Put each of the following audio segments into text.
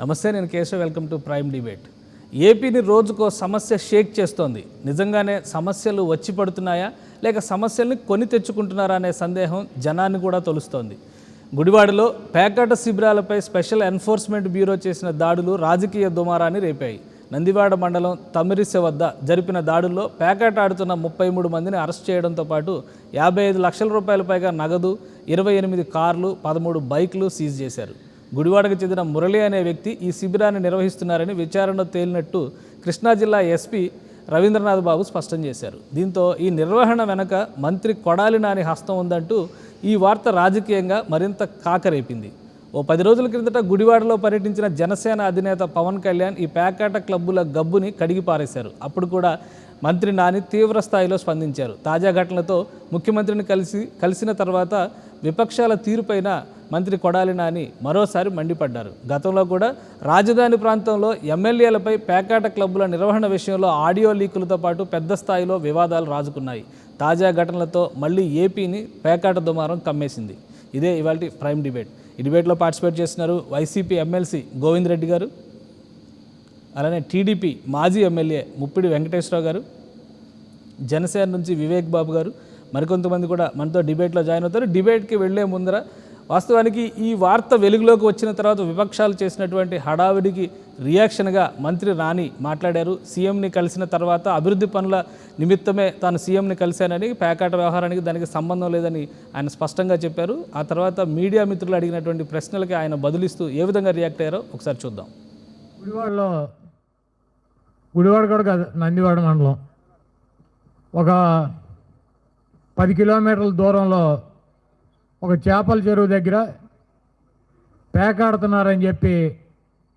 నమస్తే, నేను Keshav. Welcome to prime debate. ఏపీని రోజుకో సమస్య షేక్ చేస్తోంది. నిజంగానే సమస్యలు వచ్చి పడుతున్నాయా లేక సమస్యల్ని కొని తెచ్చుకుంటున్నారా అనే సందేహం జనాన్ని కూడా తొలుస్తోంది. గుడివాడలో పేకాట శిబిరాలపై స్పెషల్ ఎన్ఫోర్స్మెంట్ బ్యూరో చేసిన దాడులు రాజకీయ దుమారాన్ని రేపాయి. నందివాడ మండలం తమిరిసె వద్ద జరిపిన దాడుల్లో పేకాట ఆడుతున్న 33 మందిని అరెస్ట్ చేయడంతో పాటు 55 లక్షల రూపాయల పైగా నగదు, 28 కార్లు, 13 బైకులు సీజ్ చేశారు. గుడివాడకు చెందిన మురళి అనే వ్యక్తి ఈ శిబిరాన్ని నిర్వహిస్తున్నారని విచారణలో తేలినట్టు కృష్ణా జిల్లా ఎస్పీ రవీంద్రనాథ్ బాబు స్పష్టం చేశారు. దీంతో ఈ నిర్వహణ వెనక మంత్రి కొడాలి నాని హస్తం ఉందంటూ ఈ వార్త రాజకీయంగా మరింత కాకరేపింది. ఓ 10 రోజుల క్రిందట గుడివాడలో పర్యటించిన జనసేన అధినేత పవన్ కళ్యాణ్ ఈ పేకాట క్లబ్బుల గబ్బుని కడిగి పారేశారు. అప్పుడు కూడా మంత్రి నాని తీవ్ర స్థాయిలో స్పందించారు. తాజా ఘటనలతో ముఖ్యమంత్రిని కలిసిన తర్వాత విపక్షాల తీరుపైన మంత్రి కొడాలి నాని మరోసారి మండిపడ్డారు. గతంలో కూడా రాజధాని ప్రాంతంలో ఎమ్మెల్యేలపై పేకాట క్లబ్బుల నిర్వహణ విషయంలో ఆడియో లీకులతో పాటు పెద్ద స్థాయిలో వివాదాలు రాజుకున్నాయి. తాజా ఘటనలతో మళ్ళీ ఏపీని పేకాట దుమారం కమ్మేసింది. ఇదే ఇవాల్టి ప్రైమ్ డిబేట్. ఈ డిబేట్లో పార్టిసిపేట్ చేస్తున్నారు వైసీపీ ఎమ్మెల్సీ గోవింద్ రెడ్డి గారు, అలానే టీడీపీ మాజీ ఎమ్మెల్యే ముప్పిడి వెంకటేశ్వరరావు గారు, జనసేన నుంచి వివేక్ బాబు గారు, మరికొంతమంది కూడా మనతో డిబేట్లో జాయిన్ అవుతారు. డిబేట్కి వెళ్లే ముందర వాస్తవానికి ఈ వార్త వెలుగులోకి వచ్చిన తర్వాత విపక్షాలు చేసినటువంటి హడావిడికి రియాక్షన్గా మంత్రి నాని మాట్లాడారు. సీఎంని కలిసిన తర్వాత అభివృద్ధి పనుల నిమిత్తమే తాను సీఎంని కలిశానని, పేకాట వ్యవహారానికి దానికి సంబంధం లేదని ఆయన స్పష్టంగా చెప్పారు. ఆ తర్వాత మీడియా మిత్రులు అడిగినటువంటి ప్రశ్నలకి ఆయన బదులిస్తూ ఏ విధంగా రియాక్ట్ అయ్యారో ఒకసారి చూద్దాం. గుడివాడ కూడా కాదు, నందివాడ మండలం ఒక 10 కిలోమీటర్ల దూరంలో ఒక చేపల చెరువు దగ్గర పేకాడుతున్నారని చెప్పి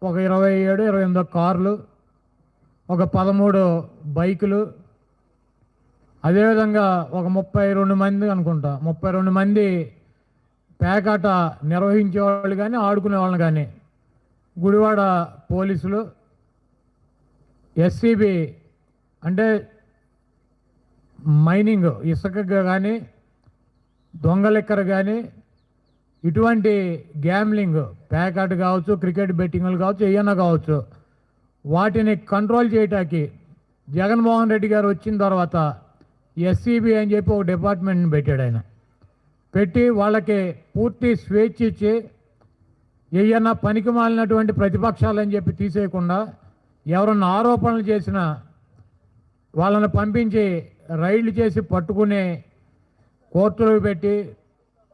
ఒక 27-28 కార్లు, ఒక 13 బైకులు, అదేవిధంగా ఒక 32 మంది అనుకుంటా, 32 మంది పేకాట నిర్వహించేవాళ్ళు కానీ ఆడుకునే వాళ్ళని కానీ గుడివాడ పోలీసులు, ఎస్సీబీ అంటే మైనింగ్ ఇసుక కానీ దొంగలెక్కర కానీ ఇటువంటి గ్యామ్లింగ్ పేకాట కావచ్చు, క్రికెట్ బెట్టింగ్లు కావచ్చు, ఏమైనా కావచ్చు, వాటిని కంట్రోల్ చేయటానికి జగన్మోహన్ రెడ్డి గారు వచ్చిన తర్వాత ఎస్సీబీ అని చెప్పి ఒక డిపార్ట్మెంట్ని పెట్టాడు. ఆయన పెట్టి వాళ్ళకి పూర్తి స్వేచ్ఛ ఇచ్చి ఏమన్నా పనికి మాలినటువంటి ప్రతిపక్షాలని చెప్పి తీసేయకుండా ఎవరన్నా ఆరోపణలు చేసినా వాళ్ళని పంపించి రైళ్లు చేసి పట్టుకుని కోర్టులో పెట్టి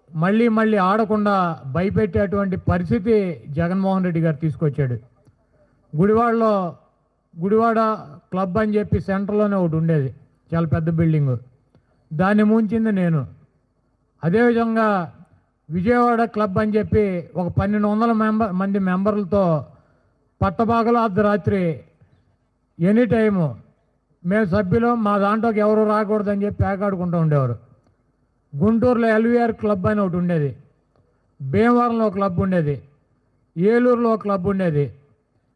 మళ్ళీ ఆడకుండా భయపెట్టేటువంటి పరిస్థితి జగన్మోహన్ రెడ్డి గారు తీసుకొచ్చాడు. గుడివాడలో గుడివాడ క్లబ్ అని చెప్పి సెంటర్లోనే ఒకటి ఉండేది, చాలా పెద్ద బిల్డింగు, దాన్ని ముంచింది నేను. అదేవిధంగా విజయవాడ క్లబ్ అని చెప్పి ఒక 1200 మంది మెంబర్లతో పట్టబాగలో అర్ధరాత్రి ఎనీ టైము మేము సభ్యులు, మా దాంట్లోకి ఎవరు రాకూడదని చెప్పి పేకాడుకుంటూ ఉండేవారు. గుంటూరులో ఎల్వీఆర్ క్లబ్ అని ఒకటి ఉండేది, భీమవరంలో ఒక క్లబ్ ఉండేది, ఏలూరులో ఒక క్లబ్ ఉండేది,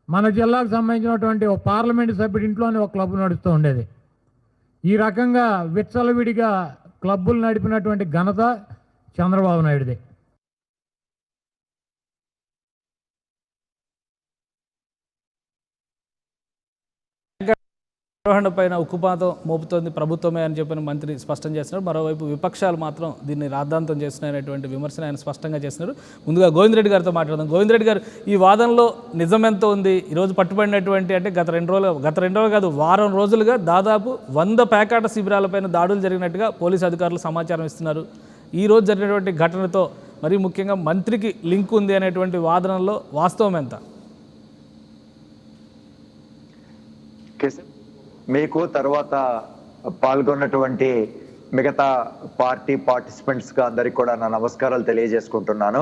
మన జిల్లాకు సంబంధించినటువంటి ఒక పార్లమెంటు సభ్యుడి ఇంట్లోనే ఒక క్లబ్ నడుస్తూ ఉండేది. ఈ రకంగా విచ్చలవిడిగా క్లబ్బులు నడిపినటువంటి ఘనత చంద్రబాబు నాయుడుది. నిర్వహణ పైన ఉక్కుపాతం మోపుతోంది ప్రభుత్వమే అని చెప్పిన మంత్రి స్పష్టం చేస్తున్నారు. మరోవైపు విపక్షాలు మాత్రం దీన్ని రాద్ధాంతం చేస్తున్నాయనేటువంటి విమర్శన ఆయన స్పష్టంగా చేస్తున్నారు. ముందుగా గోవింద్ రెడ్డి గారితో మాట్లాడదాం. గోవింద్ రెడ్డి గారు, ఈ వాదనలో నిజం ఎంత ఉంది? ఈరోజు పట్టుబడినటువంటి అంటే గత రెండు రోజులు కాదు, వారం రోజులుగా దాదాపు 100 పేకాట శిబిరాలపైన దాడులు జరిగినట్టుగా పోలీసు అధికారులు సమాచారం ఇస్తున్నారు. ఈ రోజు జరిగినటువంటి ఘటనతో మరి ముఖ్యంగా మంత్రికి లింక్ ఉంది అనేటువంటి వాదనలో వాస్తవం ఎంత? మీకు తర్వాత పాల్గొన్నటువంటి మిగతా పార్టీ పార్టిసిపెంట్స్గా అందరికి కూడా నా నమస్కారాలు తెలియజేసుకుంటున్నాను.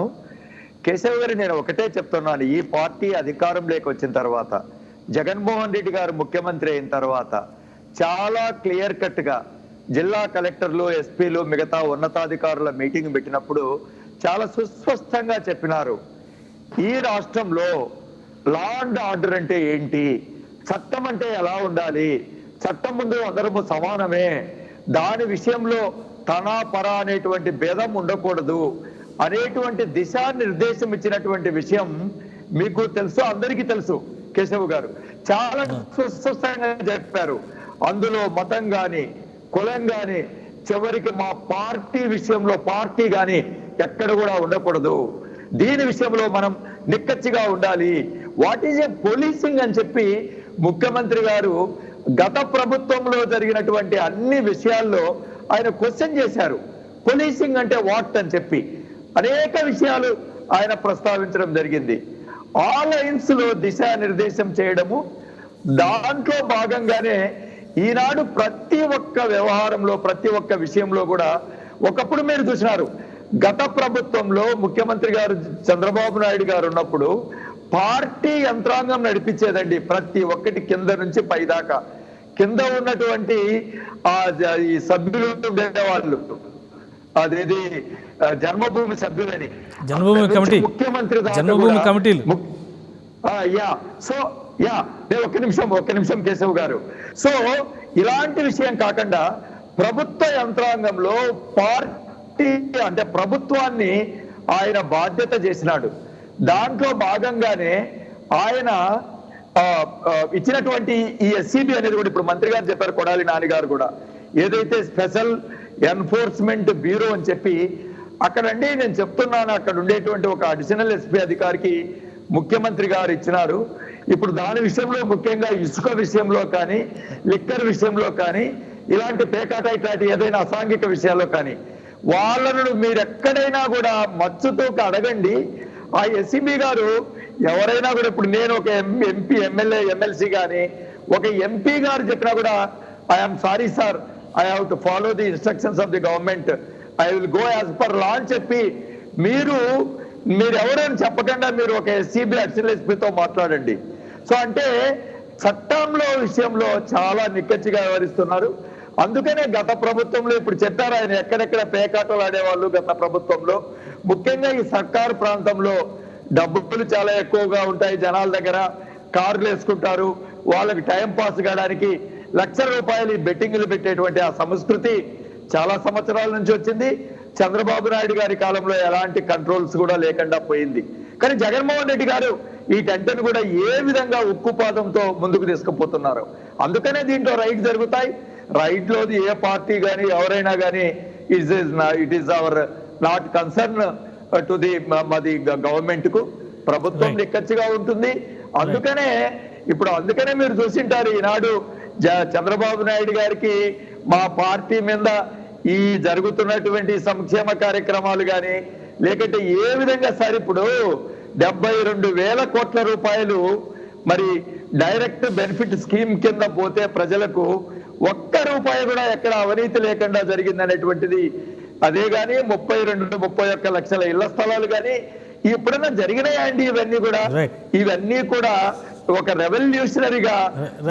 కేశవ్ గారు, నేను ఒకటే చెప్తున్నాను, ఈ పార్టీ అధికారంలోకి వచ్చిన తర్వాత, జగన్మోహన్ రెడ్డి గారు ముఖ్యమంత్రి అయిన తర్వాత చాలా క్లియర్ కట్గా జిల్లా కలెక్టర్లు, ఎస్పీలు, మిగతా ఉన్నతాధికారుల మీటింగ్ పెట్టినప్పుడు చాలా సుస్పష్టంగా చెప్పినారు, ఈ రాష్ట్రంలో లా అండ్ ఆర్డర్ అంటే ఏంటి, చట్టం అంటే ఎలా ఉండాలి, చట్టం ముందు అందరము సమానమే, దాని విషయంలో తన పర అనేటువంటి భేదం ఉండకూడదు అనేటువంటి దిశానిర్దేశం ఇచ్చినటువంటి విషయం మీకు తెలుసు, అందరికీ తెలుసు. కేశవ్ గారు చాలా సుస్పష్టంగా చెప్పారు. అందులో మతం గాని కులం గాని చివరికి మా పార్టీ విషయంలో పార్టీ గాని ఎక్కడ కూడా ఉండకూడదు. దీని విషయంలో మనం నిక్కచ్చిగా ఉండాలి. వాట్ ఈజ్ ఏ పోలీసింగ్ అని చెప్పి ముఖ్యమంత్రి గారు గత ప్రభుత్వంలో జరిగినటువంటి అన్ని విషయాల్లో ఆయన క్వశ్చన్ చేశారు. పోలీసింగ్ అంటే వాట్ అని చెప్పి అనేక విషయాలు ఆయన ప్రస్తావించడం జరిగింది. ఆ లైన్స్ లో దిశానిర్దేశం చేయడము, దాంట్లో భాగంగానే ఈనాడు ప్రతి ఒక్క వ్యవహారంలో ప్రతి ఒక్క విషయంలో కూడా ఒకప్పుడు మీరు చూసినారు, గత ప్రభుత్వంలో ముఖ్యమంత్రి గారు చంద్రబాబు నాయుడు గారు ఉన్నప్పుడు పార్టీ యంత్రాంగం నడిపించేదండి. ప్రతి ఒక్కటి కింద నుంచి పైదాకా కింద ఉన్నటువంటి ఈ సభ్యులు ఉండేవాళ్ళు, అదేది జన్మభూమి సభ్యులని, జన్మభూమి కమిటీ, ముఖ్యమంత్రి జన్మభూమి కమిటీలు. ఒక్క నిమిషం కేశవ్ గారు. సో ఇలాంటి విషయం కాకుండా ప్రభుత్వ యంత్రాంగంలో పార్టీ అంటే ప్రభుత్వాన్ని ఆయన బాధ్యత చేసినాడు. దాంట్లో భాగంగానే ఆయన ఇచ్చినటువంటి ఈ ఎస్సీబీ అనేది కూడా ఇప్పుడు మంత్రి గారు చెప్పారు, కొడాలి నాని గారు కూడా, ఏదైతే స్పెషల్ ఎన్ఫోర్స్మెంట్ బ్యూరో అని చెప్పి అక్కడండి నేను చెప్తున్నాను, అక్కడ ఉండేటువంటి ఒక అడిషనల్ ఎస్పీ అధికారికి ముఖ్యమంత్రి గారు ఇచ్చినారు. ఇప్పుడు దాని విషయంలో ముఖ్యంగా ఇసుక విషయంలో కానీ లిక్కర్ విషయంలో కానీ ఇలాంటి పేకాట ఇట్లాంటి ఏదైనా అసాంఘిక విషయాల్లో కానీ వాళ్ళను మీరు ఎక్కడైనా కూడా మచ్చుతూక అడగండి. ఆ ఎస్సీబీ గారు ఎవరైనా కూడా, ఇప్పుడు నేను ఒక ఎంపీ ఎమ్మెల్యే ఎమ్మెల్సీ కానీ ఒక ఎంపీ గారు చెప్పినా కూడా I'm sorry sir, I have to follow the instructions of the government, I will go as per law అని చెప్పి మీరు ఎవరైనా చెప్పకుండా మీరు ఒక ఎస్సీబీ అడిషనల్ ఎస్పీతో మాట్లాడండి. సో అంటే చట్టంలో విషయంలో చాలా నిక్కచ్చిగా వ్యవహరిస్తున్నారు. అందుకనే గత ప్రభుత్వంలో ఇప్పుడు చెప్పారు ఆయన ఎక్కడెక్కడ పేకాటలు ఆడేవాళ్ళు గత ప్రభుత్వంలో, ముఖ్యంగా ఈ సర్కారు ప్రాంతంలో డబ్బులు చాలా ఎక్కువగా ఉంటాయి జనాల దగ్గర, కార్లు వేసుకుంటారు, వాళ్ళకి టైం పాస్ కావడానికి లక్షల రూపాయలు ఈ బెట్టింగ్లు పెట్టేటువంటి ఆ సంస్కృతి చాలా సంవత్సరాల నుంచి వచ్చింది. చంద్రబాబు నాయుడు గారి కాలంలో ఎలాంటి కంట్రోల్స్ కూడా లేకుండా పోయింది. కానీ జగన్మోహన్ రెడ్డి గారు ఈ టెంటను కూడా ఏ విధంగా ఉక్కుపాదంతో ముందుకు తీసుకుపోతున్నారు. అందుకనే దీంట్లో రైడ్ జరుగుతాయి. రైట్ లోది ఏ పార్టీ కానీ ఎవరైనా కానీ it is our not concern to the మాది గవర్నమెంట్ కు, ప్రభుత్వం నిక్కచ్చిగా ఉంటుంది. అందుకనే మీరు చూసింటారు ఈనాడు చంద్రబాబు నాయుడు గారికి మా పార్టీ మీద ఈ జరుగుతున్నటువంటి సంక్షేమ కార్యక్రమాలు కానీ లేకంటే ఏ విధంగా సార్ ఇప్పుడు 72,000 కోట్ల రూపాయలు మరి డైరెక్ట్ బెనిఫిట్ స్కీమ్ కింద పోతే ప్రజలకు ఒక్క రూపాయి కూడా ఎక్కడ అవినీతి లేకుండా జరిగిందనేటువంటిది, అదే గాని 32-31 లక్షల ఇళ్ల స్థలాలు కానీ ఎప్పుడైనా జరిగినాయా అండి? ఇవన్నీ కూడా ఒక రెవల్యూషనరీగా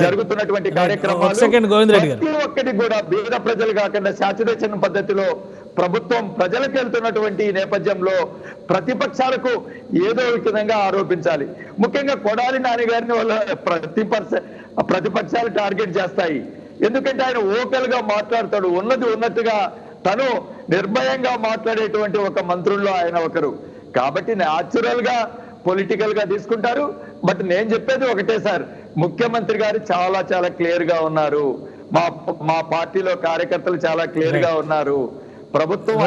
జరుగుతున్నటువంటి కార్యక్రమాలు. ప్రతి ఒక్కటి కూడా బీద ప్రజలు కాకుండా శాచురేషన్ పద్ధతిలో ప్రభుత్వం ప్రజలకు వెళ్తున్నటువంటి నేపథ్యంలో ప్రతిపక్షాలకు ఏదో విధంగా ఆరోపించాలి. ముఖ్యంగా కొడాలి నాని గారిని వాళ్ళ ప్రతిపక్షాలు టార్గెట్ చేస్తాయి. ఎందుకంటే ఆయన ఓకల్ గా మాట్లాడతాడు, ఉన్నది ఉన్నట్టుగా తను నిర్భయంగా మాట్లాడేటువంటి ఒక మంత్రుల్లో ఆయన ఒకరు. కాబట్టి న్యాచురల్ గా పొలిటికల్ గా తీసుకుంటారు. బట్ నేను చెప్పేది ఒకటే సార్, ముఖ్యమంత్రి గారు చాలా చాలా క్లియర్ గా ఉన్నారు, మా పార్టీలో కార్యకర్తలు చాలా క్లియర్ గా ఉన్నారు. ప్రభుత్వం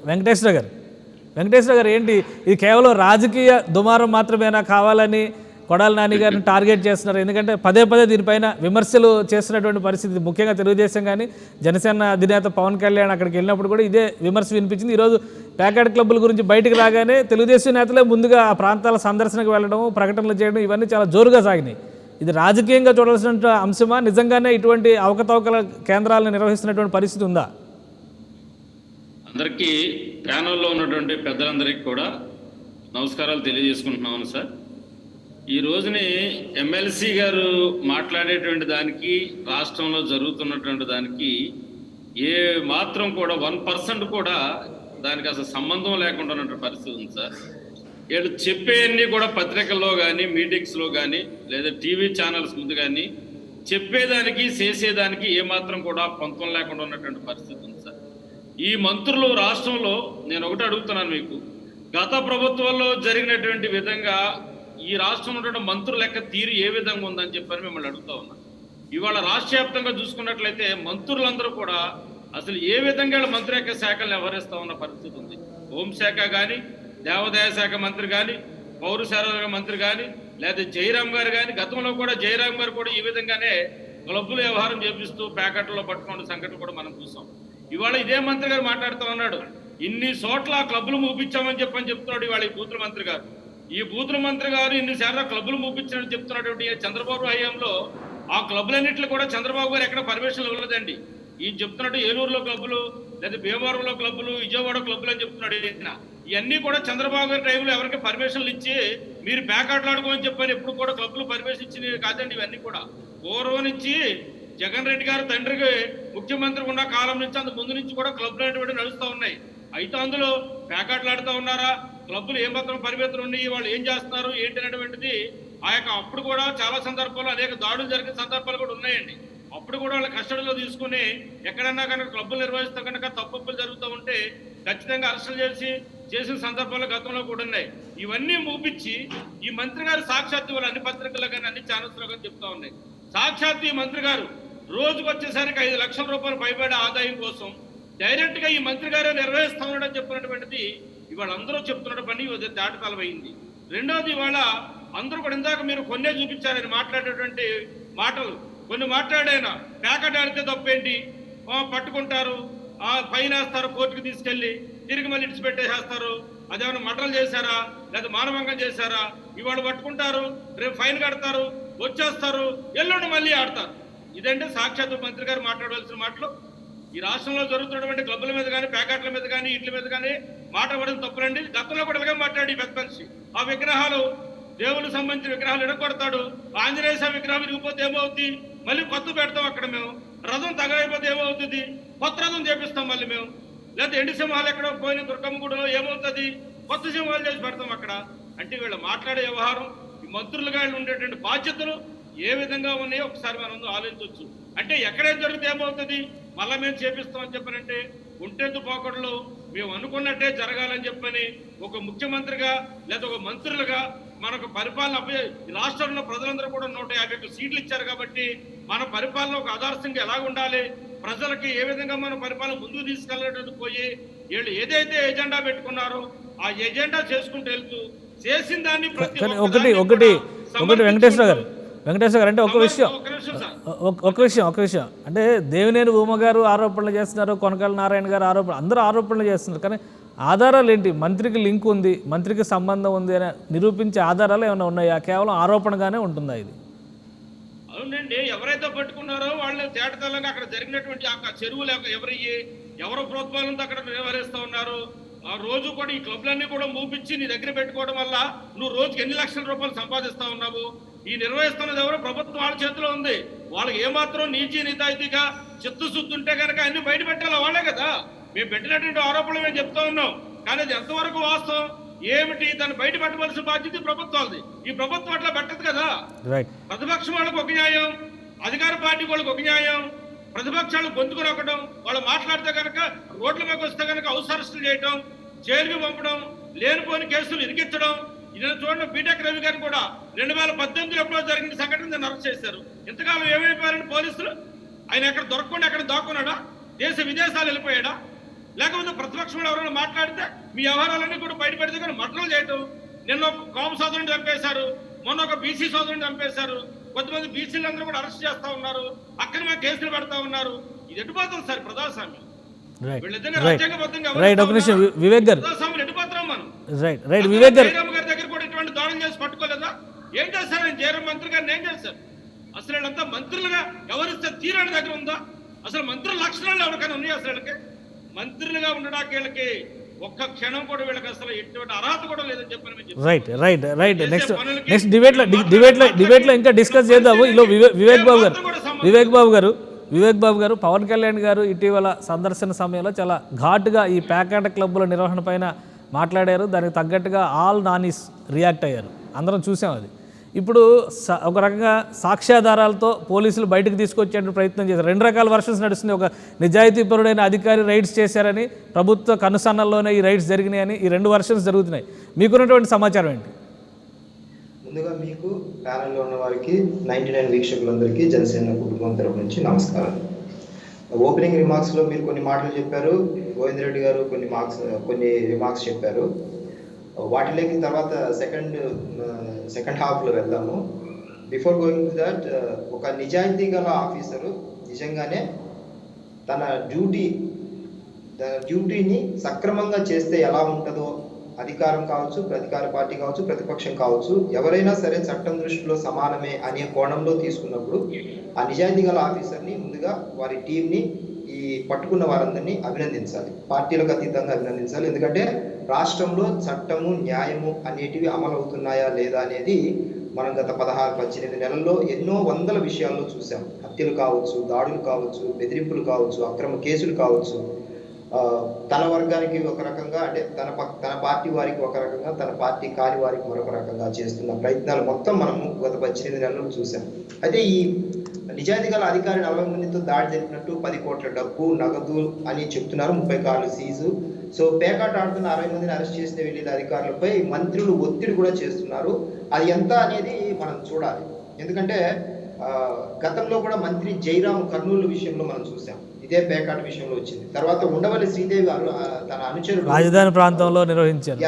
వెంకటేశ్వర గారు ఏంటి ఇది కేవలం రాజకీయ దుమారం మాత్రమేనా కావాలని కొడాలి నాని గారిని టార్గెట్ చేస్తున్నారు? ఎందుకంటే పదే దీనిపైన విమర్శలు చేస్తున్నటువంటి పరిస్థితి, ముఖ్యంగా తెలుగుదేశం కానీ జనసేన అధినేత పవన్ కళ్యాణ్ అక్కడికి వెళ్ళినప్పుడు కూడా ఇదే విమర్శ వినిపించింది. ఈరోజు ప్యాకెట్ క్లబ్బుల గురించి బయటకు రాగానే తెలుగుదేశం నేతలే ముందుగా ఆ ప్రాంతాల సందర్శనకు వెళ్ళడం, ప్రకటనలు చేయడం ఇవన్నీ చాలా జోరుగా సాగినాయి. ఇది రాజకీయంగా చూడాల్సిన అంశమా? నిజంగానే ఇటువంటి అవకతవకల కేంద్రాలను నిర్వహిస్తున్నటువంటి పరిస్థితి ఉందా? అందరికీ ప్యానల్లో ఉన్నటువంటి పెద్దలందరికీ కూడా నమస్కారాలు తెలియజేసుకుంటున్నాను సార్. ఈ రోజుని ఎమ్మెల్సీ గారు మాట్లాడేటువంటి దానికి రాష్ట్రంలో జరుగుతున్నటువంటి దానికి ఏ మాత్రం కూడా 1% కూడా దానికి అసలు సంబంధం లేకుండా ఉన్నటువంటి పరిస్థితి ఉంది సార్. వీళ్ళు చెప్పేవన్నీ కూడా పత్రికల్లో కానీ మీటింగ్స్లో కానీ లేదా టీవీ ఛానల్స్ ముందు కానీ చెప్పేదానికి చేసేదానికి ఏమాత్రం కూడా పొంతం లేకుండా ఉన్నటువంటి పరిస్థితి ఉంది సార్. ఈ మంత్రులు రాష్ట్రంలో నేను ఒకటి అడుగుతున్నాను మీకు, గత ప్రభుత్వంలో జరిగినటువంటి విధంగా ఈ రాష్ట్రంలో ఉన్నటువంటి మంత్రుల లెక్క తీరు ఏ విధంగా ఉందని చెప్పని మిమ్మల్ని అడుగుతా ఉన్నా. ఇవాళ రాష్ట్ర వ్యాప్తంగా చూసుకున్నట్లయితే మంత్రులందరూ కూడా అసలు ఏ విధంగా మంత్రి యొక్క శాఖలు వ్యవహరిస్తా ఉన్న పరిస్థితి ఉంది. హోంశాఖ కానీ, దేవాదాయ శాఖ మంత్రి కానీ, పౌర సరఫరాల మంత్రి కానీ, లేదా జయరాం గారు కానీ, గతంలో కూడా జయరాం గారు కూడా ఈ విధంగానే క్లబ్బులు వ్యవహారం చేపిస్తూ ప్యాకెట్లో పట్టుకున్న సంఘటన కూడా మనం చూసాం. ఇవాళ ఇదే మంత్రి గారు మాట్లాడుతూ ఉన్నాడు, ఇన్ని చోట్ల క్లబ్బులు మూపించామని చెప్తున్నాడు ఇవాళ ఈ బూతుల మంత్రి గారు. ఈ బూతుల మంత్రి గారు ఇన్నిసార్లు క్లబ్బులు మూపించారని చెప్తున్నటువంటి చంద్రబాబు హయాంలో ఆ క్లబ్బులన్నింటిలో కూడా చంద్రబాబు గారు ఎక్కడ పర్మిషన్ ఇవ్వలేదండి. ఈయన చెప్తున్నట్టు ఏలూరులో క్లబ్బులు, లేదా భీమవరంలో క్లబ్బులు, విజయవాడ క్లబ్బులు అని చెప్తున్నాడు. ఇవన్నీ కూడా చంద్రబాబు గారి టైంలో ఎవరికి పర్మిషన్లు ఇచ్చి మీరు ప్యాకెట్లాడుకోమని చెప్పని ఎప్పుడు కూడా క్లబ్బులు పర్మిషన్ ఇచ్చినవి కాదండి. ఇవన్నీ కూడా పూర్వం నుంచి జగన్ రెడ్డి గారు తండ్రికి ముఖ్యమంత్రి ఉన్న కాలం నుంచి అంత ముందు నుంచి కూడా క్లబ్లు అనేటువంటి నడుస్తూ ఉన్నాయి. అయితే అందులో ప్యాకెట్లాడుతూ ఉన్నారా, క్లబ్బులు ఏమాత్రం పరిమితులు ఉన్నాయి, వాళ్ళు ఏం చేస్తున్నారు ఏంటి అనేటువంటిది ఆ యొక్క అప్పుడు కూడా చాలా సందర్భాల్లో అనేక దాడులు జరిగిన సందర్భాలు కూడా ఉన్నాయండి. అప్పుడు కూడా వాళ్ళ కస్టడీలో తీసుకుని ఎక్కడన్నా కనుక క్లబ్బులు నిర్వహిస్తే కనుక తప్పులు జరుగుతూ ఉంటే ఖచ్చితంగా అరెస్టులు చేసిన సందర్భాలు గతంలో కూడా ఉన్నాయి. ఇవన్నీ మూపించి ఈ మంత్రి గారు సాక్షాత్తు వాళ్ళు అన్ని పత్రికల్లో కానీ అన్ని ఛానల్స్లో కానీ చెప్తా ఉన్నాయి. సాక్షాత్తు ఈ మంత్రి గారు రోజుకు వచ్చేసరికి 5 లక్షల రూపాయలు పైబడే ఆదాయం కోసం డైరెక్ట్ గా ఈ మంత్రి గారే నిర్వహిస్తా ఉన్నాడని చెప్పినటువంటిది ఇవాళ అందరూ చెప్తున్న పని దాటతలమైంది. రెండోది, ఇవాళ అందరూ కూడా ఇందాక మీరు కొన్నే చూపించారని మాట్లాడేటువంటి మాటలు, కొన్ని మాట్లాడైనా ప్యాకెట్ ఆడితే తప్పేంటి, పట్టుకుంటారు, ఫైన్ వేస్తారు, కోర్టుకు తీసుకెళ్లి తిరిగి మళ్ళీ ఇడిచిపెట్టేసేస్తారు, అదేమైనా మర్డర్లు చేశారా లేదా మానవంగం చేశారా, ఇవాళ పట్టుకుంటారు, రేపు ఫైన్ కడతారు, వచ్చేస్తారు, ఎల్లుండి మళ్ళీ ఆడతారు. ఇదంటే సాక్షాత్ మంత్రి గారు మాట్లాడవలసిన మాటలు. ఈ రాష్ట్రంలో జరుగుతున్నటువంటి క్లబ్బుల మీద కానీ, ప్యాకెట్ల మీద కానీ, ఇట్ల మీద కానీ మాట్లాడడం తప్పులండి. గతంలో కూడా ఇలాగే మాట్లాడి పెద్ద మనిషి ఆ విగ్రహాలు, దేవులకు సంబంధించిన విగ్రహాలు ఎడగొడతాడు, ఆంజనేయ స్వామి విగ్రహం విరిగిపోతే ఏమవుతుంది, మళ్ళీ కొత్త పెడతాం అక్కడ మేము, రథం తగలైపోతే ఏమవుతుంది, కొత్త రథం చేపిస్తాం మళ్ళీ మేము, లేదా ఎండి సింహాలు ఎక్కడో పోయిన దుర్గమ్మ గుడిలో ఏమవుతుంది, కొత్త సింహాలు చేసి పెడతాం అక్కడ. అంటే వీళ్ళు మాట్లాడే వ్యవహారం, ఈ మంత్రులుగా ఉండేటువంటి బాధ్యతలు ఏ విధంగా ఉన్నాయో ఒకసారి మనం ఆలోచించవచ్చు. అంటే ఎక్కడేం జరిగితే ఏమవుతుంది, మళ్ళీ మేము చేపిస్తామని చెప్పనంటే ఉంటేందు పోకడలు మేము అనుకున్నట్టే జరగాలని చెప్పని ఒక ముఖ్యమంత్రిగా లేదా ఒక మంత్రులుగా మనకు పరిపాలన రాష్ట్రంలో ప్రజలందరూ కూడా 151 సీట్లు ఇచ్చారు కాబట్టి మన పరిపాలన ఒక ఆదర్శంగా ఎలా ఉండాలి, ప్రజలకి ఏ విధంగా మన పరిపాలన ముందుకు తీసుకెళ్ళేటట్టు పోయి వీళ్ళు ఏదైతే ఎజెండా పెట్టుకున్నారో ఆ ఎజెండా చేసుకుంటూ వెళ్తూ చేసిన దాన్ని ఒకటి వెంకటేశ్వర గారు అంటే ఒక విషయం అంటే దేవినేని ఉమ గారు ఆరోపణలు చేస్తున్నారు, కొనకళ్ళ నారాయణ గారు అందరూ ఆరోపణలు చేస్తున్నారు. కానీ ఆధారాలు ఏంటి? మంత్రికి లింక్ ఉంది, మంత్రికి సంబంధం ఉంది అని నిరూపించే ఆధారాలు ఏమైనా ఉన్నాయా? కేవలం ఆరోపణగానే ఉంటుందా ఇది? అవునండి, ఎవరైతే పట్టుకున్నారో వాళ్ళు తేటతెల్లంగా అక్కడ జరిగినటువంటి ఆ చెరువులు ఎవరో ప్రోత్సాహంతో అక్కడ వ్యవహరిస్తూ ఉన్నారు. ఆ రోజు కూడా ఈ క్లబ్లన్నీ కూడా మూపించి నీ దగ్గర పెట్టుకోవడం వల్ల నువ్వు రోజుకి ఎన్ని లక్షల రూపాయలు సంపాదిస్తా ఉన్నావు. ఈ నిర్వహిస్తున్నది ఎవరో ప్రభుత్వం వాళ్ళ చేతిలో ఉంది. వాళ్ళకి ఏమాత్రం నీచి నిజాయితీగా చిత్తశుద్ధి ఉంటే కనుక అన్ని బయట పెట్టాలి వాళ్ళే కదా. మేము పెట్టినటువంటి ఆరోపణలు మేము చెప్తా ఉన్నాం, కానీ అది ఎంతవరకు వాస్తవం ఏమిటి దాన్ని బయట పెట్టవలసిన బాధ్యత ప్రభుత్వాలది. ఈ ప్రభుత్వం అట్లా పెట్టదు కదా. ప్రతిపక్షం వాళ్ళకి ఒక న్యాయం, అధికార పార్టీ వాళ్ళకి ఒక న్యాయం. ప్రతిపక్షాలు గొంతుకు నొక్కడం, వాళ్ళు మాట్లాడితే కనుక రోడ్ల మీద వస్తే కనుక హౌస్ అరెస్టులు చేయడం, జైలుకి పంపడం, లేనిపోని కేసులు ఇరికించడం. ఇది చూడండి, బీటెక్ రవి గారిని కూడా 2018 ఎప్పుడో జరిగిన సంఘటన దాన్ని అరెస్ట్ చేశారు. ఇంతకాలం ఏమైపోయారండి పోలీసులు? ఆయన ఎక్కడ దొరకకుండా ఎక్కడ దాక్కున్నాడా, దేశ విదేశాలు వెళ్ళిపోయాడా, లేకపోతే ప్రతిపక్షంలో ఎవరైనా మాట్లాడితే మీ వ్యవహారాలన్నీ కూడా బయట పెడితే కానీ మర్డర్లు చేయటం. నిన్న ఒక కాపు సోదరుని చంపేశారు, మొన్న ఒక బీసీ సోదరుని చంపేశారు, కొంతమంది బీసీలందరూ కూడా అరెస్ట్ చేస్తా ఉన్నారు, అక్రమ కేసులు పెడతా ఉన్నారు. ఇది ఎటుపోతుంది సార్ ప్రజాస్వామ్యం? వివేక్ గారు దగ్గర కూడా ఇటువంటి దాడులు చేసి పట్టుకోలేదా? ఏం చేస్తారు ఆయన? జయరాం మంత్రి గారిని ఏం చేస్తారు? అసలు వీళ్ళంతా మంత్రులుగా ఎవరిస్తే తీరాని దగ్గర ఉందా? అసలు మంత్రుల లక్షణాలు ఎవరికైనా ఉన్నాయి? అసలు వీళ్ళకి మంత్రులుగా ఉండడానికి వీళ్ళకి ఒక్క క్షణం కూడా వీళ్ళకి అసలు ఎటువంటి అర్హత కూడా లేదని చెప్పని. రైట్ నెక్స్ట్ డిబేట్ లో ఇంకా డిస్కస్ చేద్దాము. ఇలా వివేక్ బాబు గారు పవన్ కళ్యాణ్ గారు ఇటీవల సందర్శన సమయంలో చాలా ఘాటుగా ఈ ప్యాకెట్ క్లబ్బుల నిర్వహణ పైన మాట్లాడారు. దానికి తగ్గట్టుగా ఆల్ నానీస్ రియాక్ట్ అయ్యారు, అందరం చూసాం అది. ఇప్పుడు ఒక రకంగా సాక్ష్యాధారాలతో పోలీసులు బయటకు తీసుకొచ్చే ప్రయత్నం చేశారు. 2 రకాల వర్షన్స్ నడుస్తుంది. ఒక నిజాయితీపరుడైన అధికారి రైడ్స్ చేశారని, ప్రభుత్వ కనుసన్నల్లోనే ఈ రైడ్స్ జరిగినాయని, ఈ 2 వర్షన్స్ జరుగుతున్నాయి. మీకున్నటువంటి సమాచారం ఏంటి? ముందుగా మీకు ప్యానెల్లో ఉన్న వారికి 99 వీక్షకులందరికీ జనసేన కుటుంబం తరపు నుంచి నమస్కారం. ఓపెనింగ్ రిమార్క్స్లో మీరు కొన్ని మాటలు చెప్పారు, గోవింద్ రెడ్డి గారు కొన్ని రిమార్క్స్ చెప్పారు. వాటిలోకి తర్వాత సెకండ్ హాఫ్లో వెళ్దాము. బిఫోర్ గోయింగ్ టు దట్, ఒక నిజాయితీ గల ఆఫీసరు నిజంగానే తన డ్యూటీని సక్రమంగా చేస్తే ఎలా ఉంటుందో, అధికారం కావచ్చు, ప్రతికార పార్టీ కావచ్చు, ప్రతిపక్షం కావచ్చు, ఎవరైనా సరే చట్టం దృష్టిలో సమానమే అనే కోణంలో తీసుకున్నప్పుడు ఆ నిజాయితీ గల ఆఫీసర్ని ముందుగా వారి టీంని ఈ పట్టుకున్న వారందరినీ అభినందించాలి, పార్టీలకు అతీతంగా అభినందించాలి. ఎందుకంటే రాష్ట్రంలో చట్టము, న్యాయము అనేటివి అమలు అవుతున్నాయా లేదా అనేది మనం గత 16-18 నెలల్లో ఎన్నో వందల విషయాల్లో చూసాం. హత్యలు కావచ్చు, దాడులు కావచ్చు, బెదిరింపులు కావచ్చు, అక్రమ కేసులు కావచ్చు. తన వర్గానికి ఒక రకంగా, అంటే తన పార్టీ వారికి ఒక రకంగా, తన పార్టీ కాని వారికి మరొక రకంగా చేస్తున్న ప్రయత్నాలు మొత్తం మనము గత 18 నెలల్లో చూసాం. అయితే ఈ నిజాయితీ గల అధికారి 40 మందితో దాడి జరిపినట్టు 10 కోట్ల డబ్బు, నగదు అని చెప్తున్నారు. 30 కార్లు సీజు. సో పేకాట ఆడుతున్న 60 మందిని అరెస్ట్ చేసిన వెళ్ళిన అధికారులపై మంత్రులు ఒత్తిడి కూడా చేస్తున్నారు. అది ఎంత అనేది మనం చూడాలి. ఎందుకంటే గతంలో కూడా మంత్రి జైరాం కర్నూలు విషయంలో మనం చూసాం, ఇదే పేకాట విషయంలో వచ్చింది. తర్వాత ఉండవల్లి శ్రీదేవి తన అనుచరుడు రాజధాని ప్రాంతంలో నిర్వహించారు.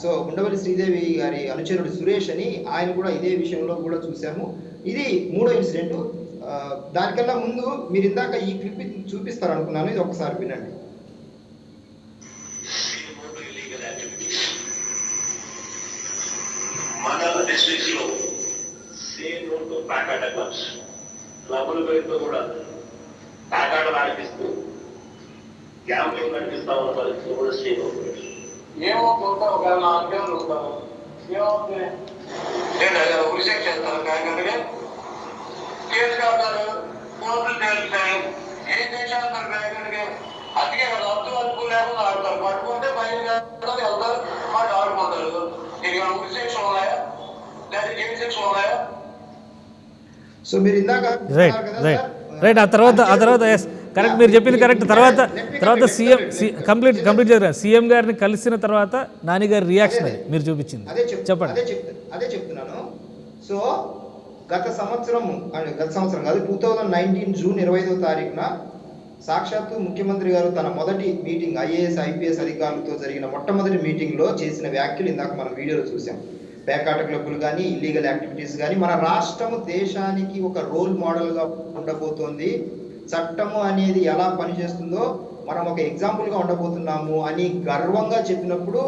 సో ఉండవల్లి శ్రీదేవి గారి అనుచరుడు సురేష్ అని, ఆయన కూడా ఇదే విషయంలో కూడా చూసాము. ఇది 3వ ఇన్సిడెంట్. దానికన్నా ముందు మీరు ఇందాక ఈ క్లిప్ చూపిస్తారు అనుకున్నాను, ఇది ఒకసారి వినండి. మన డిస్ట్రిక్ట్ లో సేమ్ రోడ్ ప్యాకాట క్లబ్స్, క్లబ్ల పేరుతో కూడా ప్యాకాటలు ఆడిపిస్తూ గ్యాంబ్లింగ్ నడిపిస్తా ఉన్న పరిస్థితి కూడా స్టేట్ అవుతుంది. ఏమవుతుందో ఒక 4 గంటలు ఉంటారు, ఏమవుతుంది ఉరిశిక్ష చేస్తారు. ఎందుకంటే కేసు కాదు, కోర్టులు తేలుతాయి, ఏం చేశారు బ్యాగంటే అందుకే అర్థం అనుకో లేకుండా ఆడతారు. పట్టుకుంటే బయట వెళ్తారు, మాట ఆడుకుంటారు. దీనికి ఉరిశిక్ష ఉన్నాయా లేదా జైలు శిక్ష ఉన్నాయా? సో మీరు ఇందాక రైట్ ఆ తర్వాత ఎస్ కరెక్ట్, మీరు చెప్పింది కరెక్ట్. తర్వాత సీఎం కంప్లీట్ చేశారు. సీఎం గారిని కలిసిన తర్వాత నాని గారి రియాక్షన్ అది మీరు చూపించింది. చెప్పండి. అదే చెప్తున్నాను. సో గత సంవత్సరం కాదు, 2019 జూన్ 25వ తారీఖున సాక్షాత్తు ముఖ్యమంత్రి గారు తన మొదటి మీటింగ్ IAS IPS అధికారులతో జరిగిన మొట్టమొదటి మీటింగ్లో చేసిన వ్యాఖ్యలు ఇందాక మనం వీడియోలో చూసాం. పేకాట క్లబ్బులు కానీ, ఇల్లీగల్ యాక్టివిటీస్ కానీ, మన రాష్ట్రము దేశానికి ఒక రోల్ మోడల్గా ఉండబోతోంది. చట్టము అనేది ఎలా పనిచేస్తుందో మనం ఒక ఎగ్జాంపుల్గా ఉండబోతున్నాము అని గర్వంగా చెప్పినప్పుడు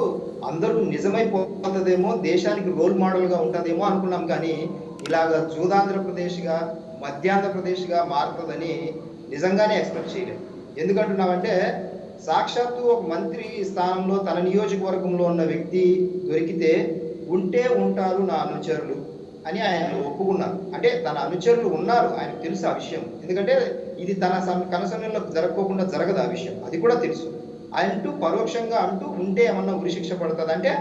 అందరూ నిజమైపోతుందేమో, దేశానికి రోల్ మోడల్గా ఉంటుందేమో అనుకున్నాం. కానీ ఇలాగ జూదాంధ్రప్రదేశ్గా, మధ్యాంధ్రప్రదేశ్గా మారుతుందని నిజంగానే ఎక్స్పెక్ట్ చేయలేదు. ఎందుకంటున్నామంటే సాక్షాత్తు ఒక మంత్రి స్థానంలో తన నియోజకవర్గంలో ఉన్న వ్యక్తి దొరికితే ఉంటే ఉంటారు నా అనుచరులు అని ఆయన ఒప్పుకున్నారు. అంటే తన అనుచరులు ఉన్నారు, ఆయనకు తెలుసు ఆ విషయం. ఎందుకంటే ఇది తన కనసనలో జరగకోకుండా జరగదు ఆ విషయం, అది కూడా తెలుసు. అంటూ పరోక్షంగా అంటూ ఉంటే ఏమన్నా ఉరిశిక్ష పడుతుంది. అంటే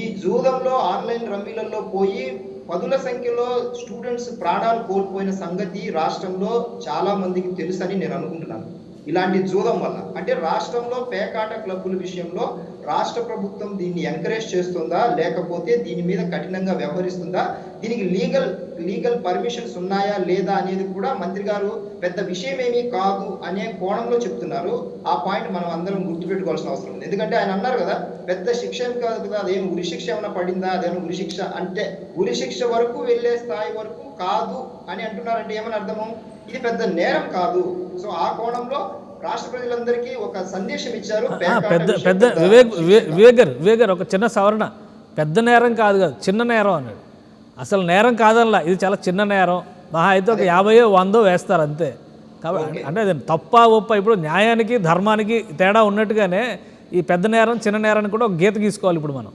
ఈ జూదంలో, ఆన్లైన్ రమ్మీలలో పోయి 10ల సంఖ్యలో స్టూడెంట్స్ ప్రాణాలు కోల్పోయిన సంగతి రాష్ట్రంలో చాలా మందికి తెలుసని నేను అనుకుంటున్నాను. ఇలాంటి జూదం వల్ల అంటే రాష్ట్రంలో పేకాట క్లబ్బుల విషయంలో రాష్ట్ర ప్రభుత్వం దీన్ని ఎంకరేజ్ చేస్తుందా, లేకపోతే దీని మీద కఠినంగా వ్యవహరిస్తుందా, దీనికి లీగల్ పర్మిషన్స్ ఉన్నాయా లేదా అనేది కూడా మంత్రి గారు పెద్ద విషయం ఏమీ కాదు అనే కోణంలో చెప్తున్నారు. ఆ పాయింట్ మనం అందరం గుర్తుపెట్టుకోవాల్సిన అవసరం ఉంది. ఎందుకంటే ఆయన అన్నారు కదా, పెద్ద శిక్ష ఏం కాదు కదా, అదేం ఉరిశిక్ష ఏమైనా పడిందా, అదేమో ఉరిశిక్ష అంటే ఉరిశిక్ష వరకు వెళ్ళే స్థాయి వరకు కాదు అని అంటున్నారంటే ఏమని అర్థము, ఇది పెద్ద నేరం కాదు. సో ఆ కోణంలో రాష్ట్ర ప్రజలందరికీ ఒక సందేశం ఇచ్చారు. పెద్ద వివేక్ గారు ఒక చిన్న సవరణ, పెద్ద నేరం కాదు చిన్న నేరం అన్నాడు. అసలు నేరం కాదనలా, ఇది చాలా చిన్న నేరం. మహా అయితే ఒక 50-100 వేస్తారు అంతే. కాబట్టి అంటే అది తప్ప ఒప్ప, ఇప్పుడు న్యాయానికి ధర్మానికి తేడా ఉన్నట్టుగానే ఈ పెద్ద నేరం చిన్న నేరాన్ని కూడా ఒక గీత గీసుకోవాలి ఇప్పుడు మనం.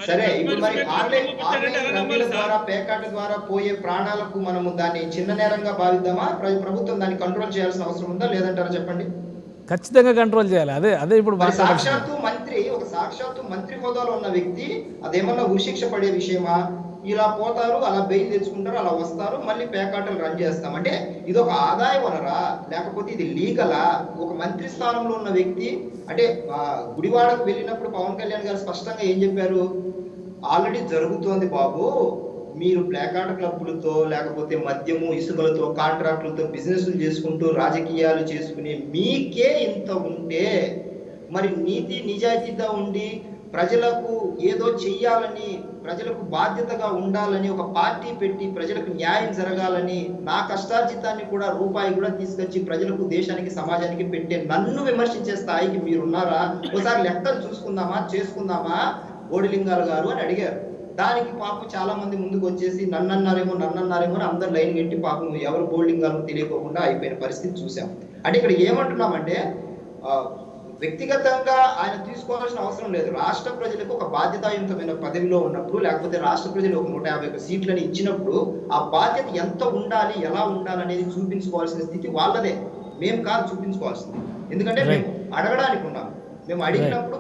సరే, ఇప్పుడు మరి ఆన్లైన్ రమ్మీల ద్వారా, పేకాట ద్వారా పోయే ప్రాణాలకు మనము దాన్ని చిన్న నేరంగా భావిద్దామా? ప్రభుత్వం దాన్ని కంట్రోల్ చేయాల్సిన అవసరం ఉందా లేదంటారా చెప్పండి? ఖచ్చితంగా కంట్రోల్ చేయాలి. అదే ఇప్పుడు సాక్షాత్తు మంత్రి హోదాలో ఉన్న వ్యక్తి అదేమన్నా ఉరిశిక్ష పడే విషయమా? ఇలా పోతారు, అలా బెయిల్ తెచ్చుకుంటారు, అలా వస్తారు, మళ్ళీ పేకాటలు రన్ చేస్తాం. అంటే ఇది ఒక ఆదాయ వనరా, లేకపోతే ఇది లీగలా? ఒక మంత్రి స్థానంలో ఉన్న వ్యక్తి అంటే గుడివాడకు వెళ్ళినప్పుడు పవన్ కళ్యాణ్ గారు స్పష్టంగా ఏం చెప్పారు? ఆల్రెడీ జరుగుతోంది బాబు, మీరు ప్లేకార్డ్ క్లబ్బులతో లేకపోతే మద్యము ఇసుకలతో కాంట్రాక్టులతో బిజినెస్లు చేసుకుంటూ రాజకీయాలు చేసుకుని మీకే ఇంత ఉంటే మరి నీతి నిజాయితీగా ఉండి ప్రజలకు ఏదో చెయ్యాలని, ప్రజలకు బాధ్యతగా ఉండాలని ఒక పార్టీ పెట్టి ప్రజలకు న్యాయం జరగాలని నా కష్టార్జితాన్ని కూడా రూపాయి కూడా తీసుకొచ్చి ప్రజలకు, దేశానికి, సమాజానికి పెట్టే నన్ను విమర్శించే స్థాయికి మీరున్నారా? ఒకసారి లెక్కలు చూసుకుందామా, చేసుకుందామా బోడిలింగాలు గారు అని అడిగారు. దానికి పాపం చాలా మంది ముందుకు వచ్చేసి నన్నన్నారేమో అని అందరు లైన్ కట్టి పాపం ఎవరు బోల్డింగాలు తెలియకోకుండా అయిపోయిన పరిస్థితి చూసాం. అంటే ఇక్కడ ఏమంటున్నామంటే వ్యక్తిగతంగా ఆయన తీసుకోవాల్సిన అవసరం లేదు. రాష్ట్ర ప్రజలకు ఒక బాధ్యతాయుతమైన పదవిలో ఉన్నప్పుడు, లేకపోతే రాష్ట్ర ప్రజలు ఒక 151 సీట్లని ఇచ్చినప్పుడు ఆ బాధ్యత ఎంత ఉండాలి, ఎలా ఉండాలి అనేది చూపించుకోవాల్సిన స్థితి వాళ్ళదే, మేము కాదు చూపించుకోవాల్సింది. ఎందుకంటే మేము అడగడానికి ఉన్నాం. మేము అడిగినప్పుడు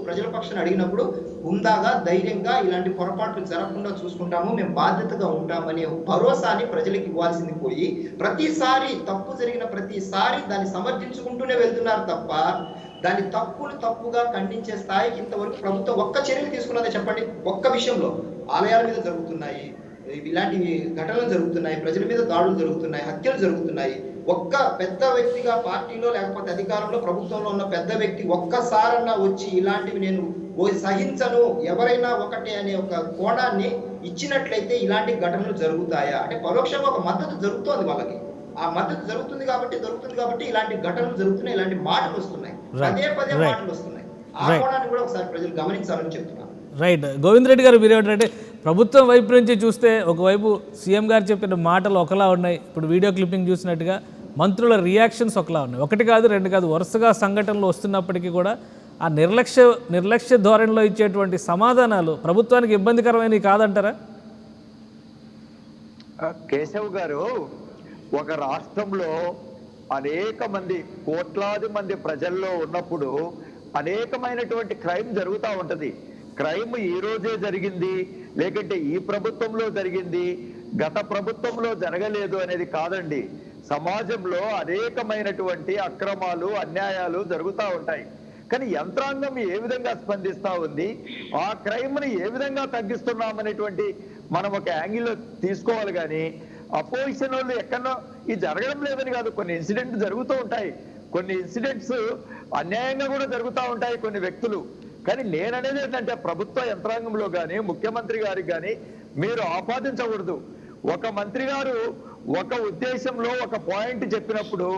ప్రజల పక్షాన్ని అడిగినప్పుడు హుందాగా, ధైర్యంగా ఇలాంటి పొరపాట్లు జరగకుండా చూసుకుంటాము, మేము బాధ్యతగా ఉంటామనే భరోసాని ప్రజలకు ఇవ్వాల్సింది పోయి ప్రతిసారి తప్పు జరిగిన ప్రతిసారి దాన్ని సమర్థించుకుంటూనే వెళ్తున్నారు తప్ప దాని తప్పుగా ఖండించే స్థాయికి ఇంతవరకు ప్రభుత్వం ఒక్క చర్యలు తీసుకున్నదే చెప్పండి? ఒక్క విషయంలో ఆలయాల మీద జరుగుతున్నాయి, ఇలాంటి ఘటనలు జరుగుతున్నాయి, ప్రజల మీద దాడులు జరుగుతున్నాయి, హత్యలు జరుగుతున్నాయి. ఒక్క పెద్ద వ్యక్తిగా పార్టీలో లేకపోతే అధికారంలో ప్రభుత్వంలో ఉన్న పెద్ద వ్యక్తి ఒక్కసారన్నా వచ్చి ఇలాంటివి నేను సహించను, ఎవరైనా ఒకటే అనే ఒక కోణాన్ని ఇచ్చినట్లయితే ఇలాంటి ఘటనలు జరుగుతాయా? అంటే పరోక్షంగా ఒక మద్దతు జరుగుతోంది వాళ్ళకి. ఆ మద్దతు జరుగుతుంది కాబట్టి ఇలాంటి ఘటనలు జరుగుతున్నాయి, ఇలాంటి మాటలు వస్తున్నాయి, పదే మాటలు వస్తున్నాయి. ఆ కోణాన్ని కూడా ఒకసారి ప్రజలు గమనించాలని చెప్తున్నారు. రైట్. గోవింద్ రెడ్డి గారు, మీరు ఏమిటంటే ప్రభుత్వం వైపు నుంచి చూస్తే ఒకవైపు సీఎం గారు చెప్పిన మాటలు ఒకలా ఉన్నాయి, ఇప్పుడు వీడియో క్లిప్పింగ్ చూసినట్టుగా మంత్రుల రియాక్షన్స్ ఒకలా ఉన్నాయి. ఒకటి కాదు, రెండు కాదు, వరుసగా సంఘటనలు వస్తున్నప్పటికీ కూడా ఆ నిర్లక్ష్య ధోరణిలో ఇచ్చేటువంటి సమాధానాలు ప్రభుత్వానికి ఇబ్బందికరమైనవి కాదంటారా? కేశవ్ గారు, ఒక రాష్ట్రంలో అనేక మంది, కోట్లాది మంది ప్రజల్లో ఉన్నప్పుడు అనేకమైనటువంటి క్రైమ్ జరుగుతూ ఉంటది. క్రైమ్ ఈ రోజే జరిగింది, లేకంటే ఈ ప్రభుత్వంలో జరిగింది, గత ప్రభుత్వంలో జరగలేదు అనేది కాదండి. సమాజంలో అనేకమైనటువంటి అక్రమాలు, అన్యాయాలు జరుగుతూ ఉంటాయి. కానీ యంత్రాంగం ఏ విధంగా స్పందిస్తూ ఉంది, ఆ క్రైమ్ని ఏ విధంగా తగ్గిస్తున్నామనేటువంటి మనం ఒక యాంగిల్లో తీసుకోవాలి. కానీ అపోజిషన్ వాళ్ళు ఎక్కడో ఇది జరగడం లేదని కాదు, కొన్ని ఇన్సిడెంట్ జరుగుతూ ఉంటాయి, కొన్ని ఇన్సిడెంట్స్ అన్యాయంగా కూడా జరుగుతూ ఉంటాయి కొన్ని వ్యక్తులు. కానీ నేననేది ఏంటంటే ప్రభుత్వ యంత్రాంగంలో కానీ ముఖ్యమంత్రి గారికి కానీ మీరు ఆపాదించకూడదు. ఒక మంత్రి గారు ఒక ఉద్దేశంలో ఒక పాయింట్ చెప్పినప్పుడు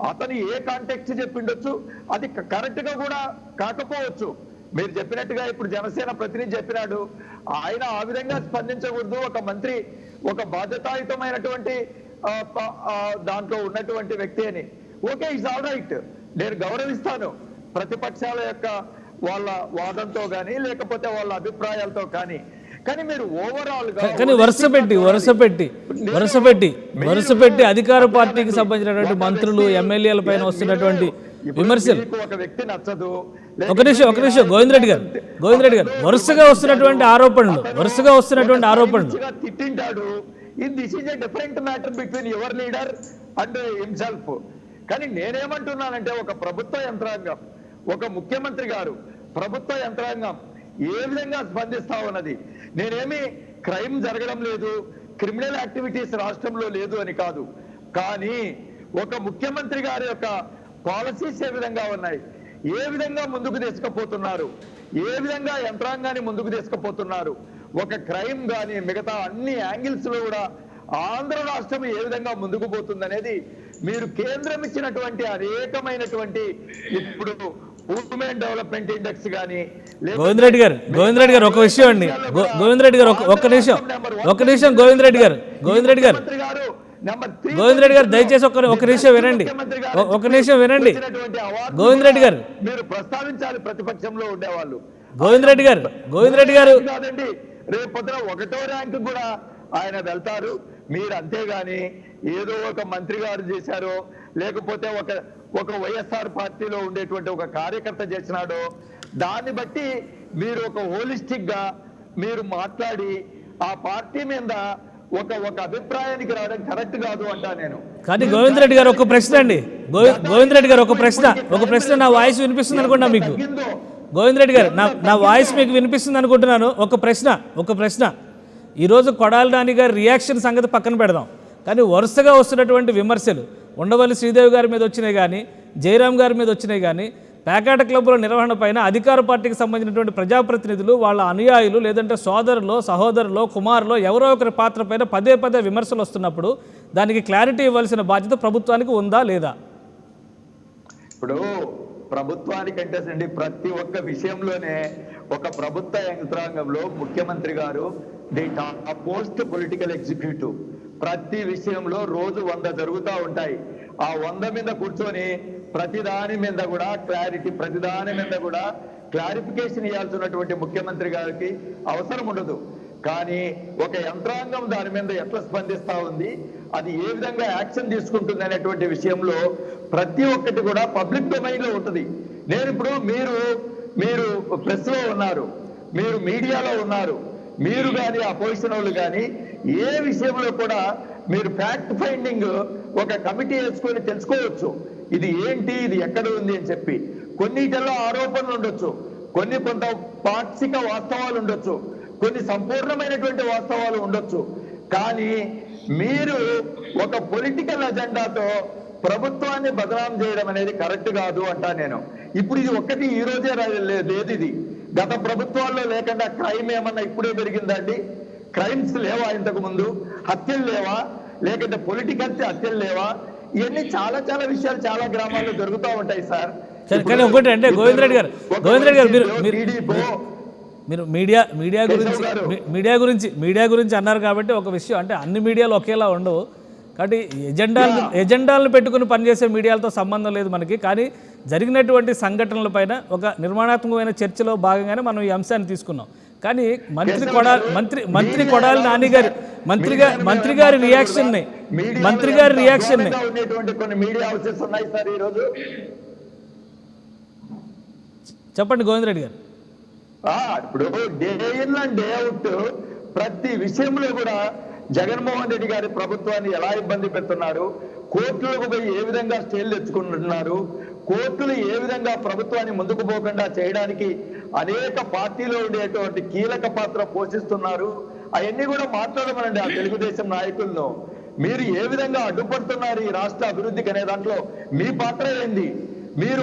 అతను ఏ కాంటెక్స్ట్ చెప్పిండొచ్చు, అది కరెక్ట్గా కూడా కాకపోవచ్చు. మీరు చెప్పినట్టుగా ఇప్పుడు జనసేన ప్రతినిధి చెప్పినాడు, ఆయన ఆ విధంగా స్పందించకూడదు. ఒక మంత్రి ఒక బాధ్యతాయుతమైనటువంటి దాంట్లో ఉన్నటువంటి వ్యక్తి అని. ఓకే, ఇట్స్ ఆల్ రైట్, నేను గౌరవిస్తాను ప్రతిపక్షాల యొక్క వాళ్ళ వాదంతో కానీ లేకపోతే వాళ్ళ అభిప్రాయాలతో కానీ. కానీ మీరు ఓవరాల్ గా కానీ వరుస పెట్టి అధికార పార్టీకి సంబంధించినటువంటి మంత్రులు, ఎమ్మెల్యేల పైన వస్తున్నటువంటి విమర్శలు, ఒక వ్యక్తి నచ్చదు. ఒక నిమిషం గోవింద్ రెడ్డి గారు, వరుసగా వస్తున్నటువంటి ఆరోపణలు తిట్టింటాడు. This is a different matter between your leader and himself. కానీ నేనేమంటున్నానంటే ఒక ప్రభుత్వ యంత్రాంగం, ఒక ముఖ్యమంత్రి గారు, ప్రభుత్వ యంత్రాంగం ఏ విధంగా స్పందిస్తా ఉన్నది. నేనేమి క్రైమ్ జరగడం లేదు, క్రిమినల్ యాక్టివిటీస్ రాష్ట్రంలో లేదు అని కాదు. కానీ ఒక ముఖ్యమంత్రి గారి యొక్క పాలసీస్ ఏ విధంగా ఉన్నాయి, ఏ విధంగా ముందుకు తీసుకుపోతున్నారు, ఏ విధంగా యంత్రాంగాన్ని ముందుకు తీసుకుపోతున్నారు, ఒక క్రైమ్ కానీ మిగతా అన్ని యాంగిల్స్ లో కూడా ఆంధ్ర రాష్ట్రం ఏ విధంగా ముందుకు పోతుందనేది మీరు కేంద్రం ఇచ్చినటువంటి అనేకమైనటువంటి ఇప్పుడు ఉమెన్ డెవలప్మెంట్ ఇండెక్స్ కానీ. గోవింద్ రెడ్డి గారు ఒక విషయం అండి, గోవింద్ రెడ్డి గారు ఒక్క నిమిషం గోవింద్ రెడ్డి గారు దయచేసి ఒక నిమిషం వినండి. గోవింద్ రెడ్డి గారు మీరు ప్రస్తావించాలి, ప్రతిపక్షంలో ఉండేవాళ్ళు. గోవింద్ రెడ్డి గారు కాదండి, రేపు పొద్దున 1వ ర్యాంకు కూడా ఆయన వెళ్తారు. మీరు అంతేగాని ఏదో ఒక మంత్రి గారు చేశారో లేకపోతే ఒక వైఎస్ఆర్ పార్టీలో ఉండేటువంటి ఒక కార్యకర్త చేసినాడో దాన్ని బట్టి మీరు ఒక హోలిస్టిక్ గా మీరు మాట్లాడి ఆ పార్టీ మీద ఒక అభిప్రాయానికి రావడం కరెక్ట్ కాదు అంటా నేను. కానీ గోవింద్ రెడ్డి గారు ఒక ప్రశ్న అండి, గోవింద్ రెడ్డి గారు ఒక ప్రశ్న నా వాయిస్ వినిపిస్తుంది అనుకున్నా మీకు. గోవింద్ రెడ్డి గారు నా వాయిస్ మీకు వినిపిస్తుంది అనుకుంటున్నాను. ఒక ప్రశ్న ఈరోజు కొడాలి నాని గారి రియాక్షన్ సంగతి పక్కన పెడదాం, కానీ వరుసగా వస్తున్నటువంటి విమర్శలు ఉండవల్లి శ్రీదేవి గారి మీద వచ్చినాయి కానీ, జయరాం గారి మీద వచ్చినాయి కానీ, పేకాట క్లబ్బుల నిర్వహణ పైన అధికార పార్టీకి సంబంధించినటువంటి ప్రజాప్రతినిధులు, వాళ్ళ అనుయాయులు, లేదంటే సహోదరులో కుమారులో ఎవరో ఒకరి పాత్ర పైన పదే విమర్శలు వస్తున్నప్పుడు దానికి క్లారిటీ ఇవ్వాల్సిన బాధ్యత ప్రభుత్వానికి ఉందా లేదా? ఇప్పుడు ప్రభుత్వానికంటే అండి ప్రతి ఒక్క విషయంలోనే ఒక ప్రభుత్వ యంత్రాంగంలో ముఖ్యమంత్రి గారు ది పోస్ట్ పొలిటికల్ ఎగ్జిక్యూటివ్ ప్రతి విషయంలో రోజు 100 జరుగుతూ ఉంటాయి. ఆ 100 మీద కూర్చొని ప్రతిదాని మీద కూడా క్లారిఫికేషన్ ఇవ్వాల్సినటువంటి ముఖ్యమంత్రి గారికి అవసరం ఉండదు. కానీ ఒక యంత్రాంగం దాని మీద ఎట్లా స్పందిస్తా ఉంది, అది ఏ విధంగా యాక్షన్ తీసుకుంటుంది అనేటువంటి విషయంలో ప్రతి ఒక్కటి కూడా పబ్లిక్ డొమైన్ లో ఉంటుంది. నేను ఇప్పుడు మీరు ప్రెస్ లో ఉన్నారు, మీరు మీడియాలో ఉన్నారు, మీరు కానీ అపోజిషన్ వాళ్ళు కానీ ఏ విషయంలో కూడా మీరు ఫ్యాక్ట్ ఫైండింగ్ ఒక కమిటీ వేసుకొని తెలుసుకోవచ్చు. ఇది ఏంటి, ఇది ఎక్కడ ఉంది అని చెప్పి. కొన్నిటిల్లో ఆరోపణలు ఉండొచ్చు, కొంత పాక్షిక వాస్తవాలు ఉండొచ్చు, కొన్ని సంపూర్ణమైనటువంటి వాస్తవాలు ఉండొచ్చు. కానీ మీరు ఒక పొలిటికల్ అజెండాతో ప్రభుత్వాన్ని బదనాం చేయడం అనేది కరెక్ట్ కాదు అంటా నేను. ఇప్పుడు ఇది ఒక్కటి ఈ రోజే లేదు, ఇది గత ప్రభుత్వాల్లో లేకుండా క్రైమ్ ఏమన్నా ఇప్పుడే పెరిగిందండి? క్రైమ్స్ లేవా ఇంతకు ముందు? హత్యలు లేవా? లేకుంటే పొలిటికల్ హత్యలు లేవా? ఇవన్నీ చాలా విషయాలు చాలా గ్రామాల్లో జరుగుతూ ఉంటాయి సార్. కానీ ఒకటి అంటే గోవింద్ రెడ్డి గారు మీరు మీడియా గురించి అన్నారు కాబట్టి ఒక విషయం అంటే అన్ని మీడియాలు ఒకేలా ఉండవు కాబట్టి ఎజెండాలను పెట్టుకుని పనిచేసే మీడియాలతో సంబంధం లేదు మనకి. కానీ జరిగినటువంటి సంఘటనలపైన ఒక నిర్మాణాత్మకమైన చర్చలో భాగంగానే మనం ఈ అంశాన్ని తీసుకున్నాం. కానీ మంత్రి కొడాలి నాని గారి మంత్రి గారి రియాక్షన్ ని చెప్పండి గోవింద్ రెడ్డి గారు. ఇప్పుడు day in and day out ప్రతి విషయంలో కూడా జగన్మోహన్ రెడ్డి గారి ప్రభుత్వాన్ని ఎలా ఇబ్బంది పెడుతున్నారు, కోర్టులకు పోయి ఏ విధంగా స్టేలు తెచ్చుకుంటున్నారు, కోర్టులు ఏ విధంగా ప్రభుత్వాన్ని ముందుకు పోకుండా చేయడానికి అనేక పార్టీలో ఉండేటువంటి కీలక పాత్ర పోషిస్తున్నారు, అవన్నీ కూడా మాట్లాడమనండి ఆ తెలుగుదేశం నాయకులను. మీరు ఏ విధంగా అడ్డుపడుతున్నారు ఈ రాష్ట్ర అభివృద్ధికి అనే దాంట్లో మీ పాత్ర ఏంది? మీరు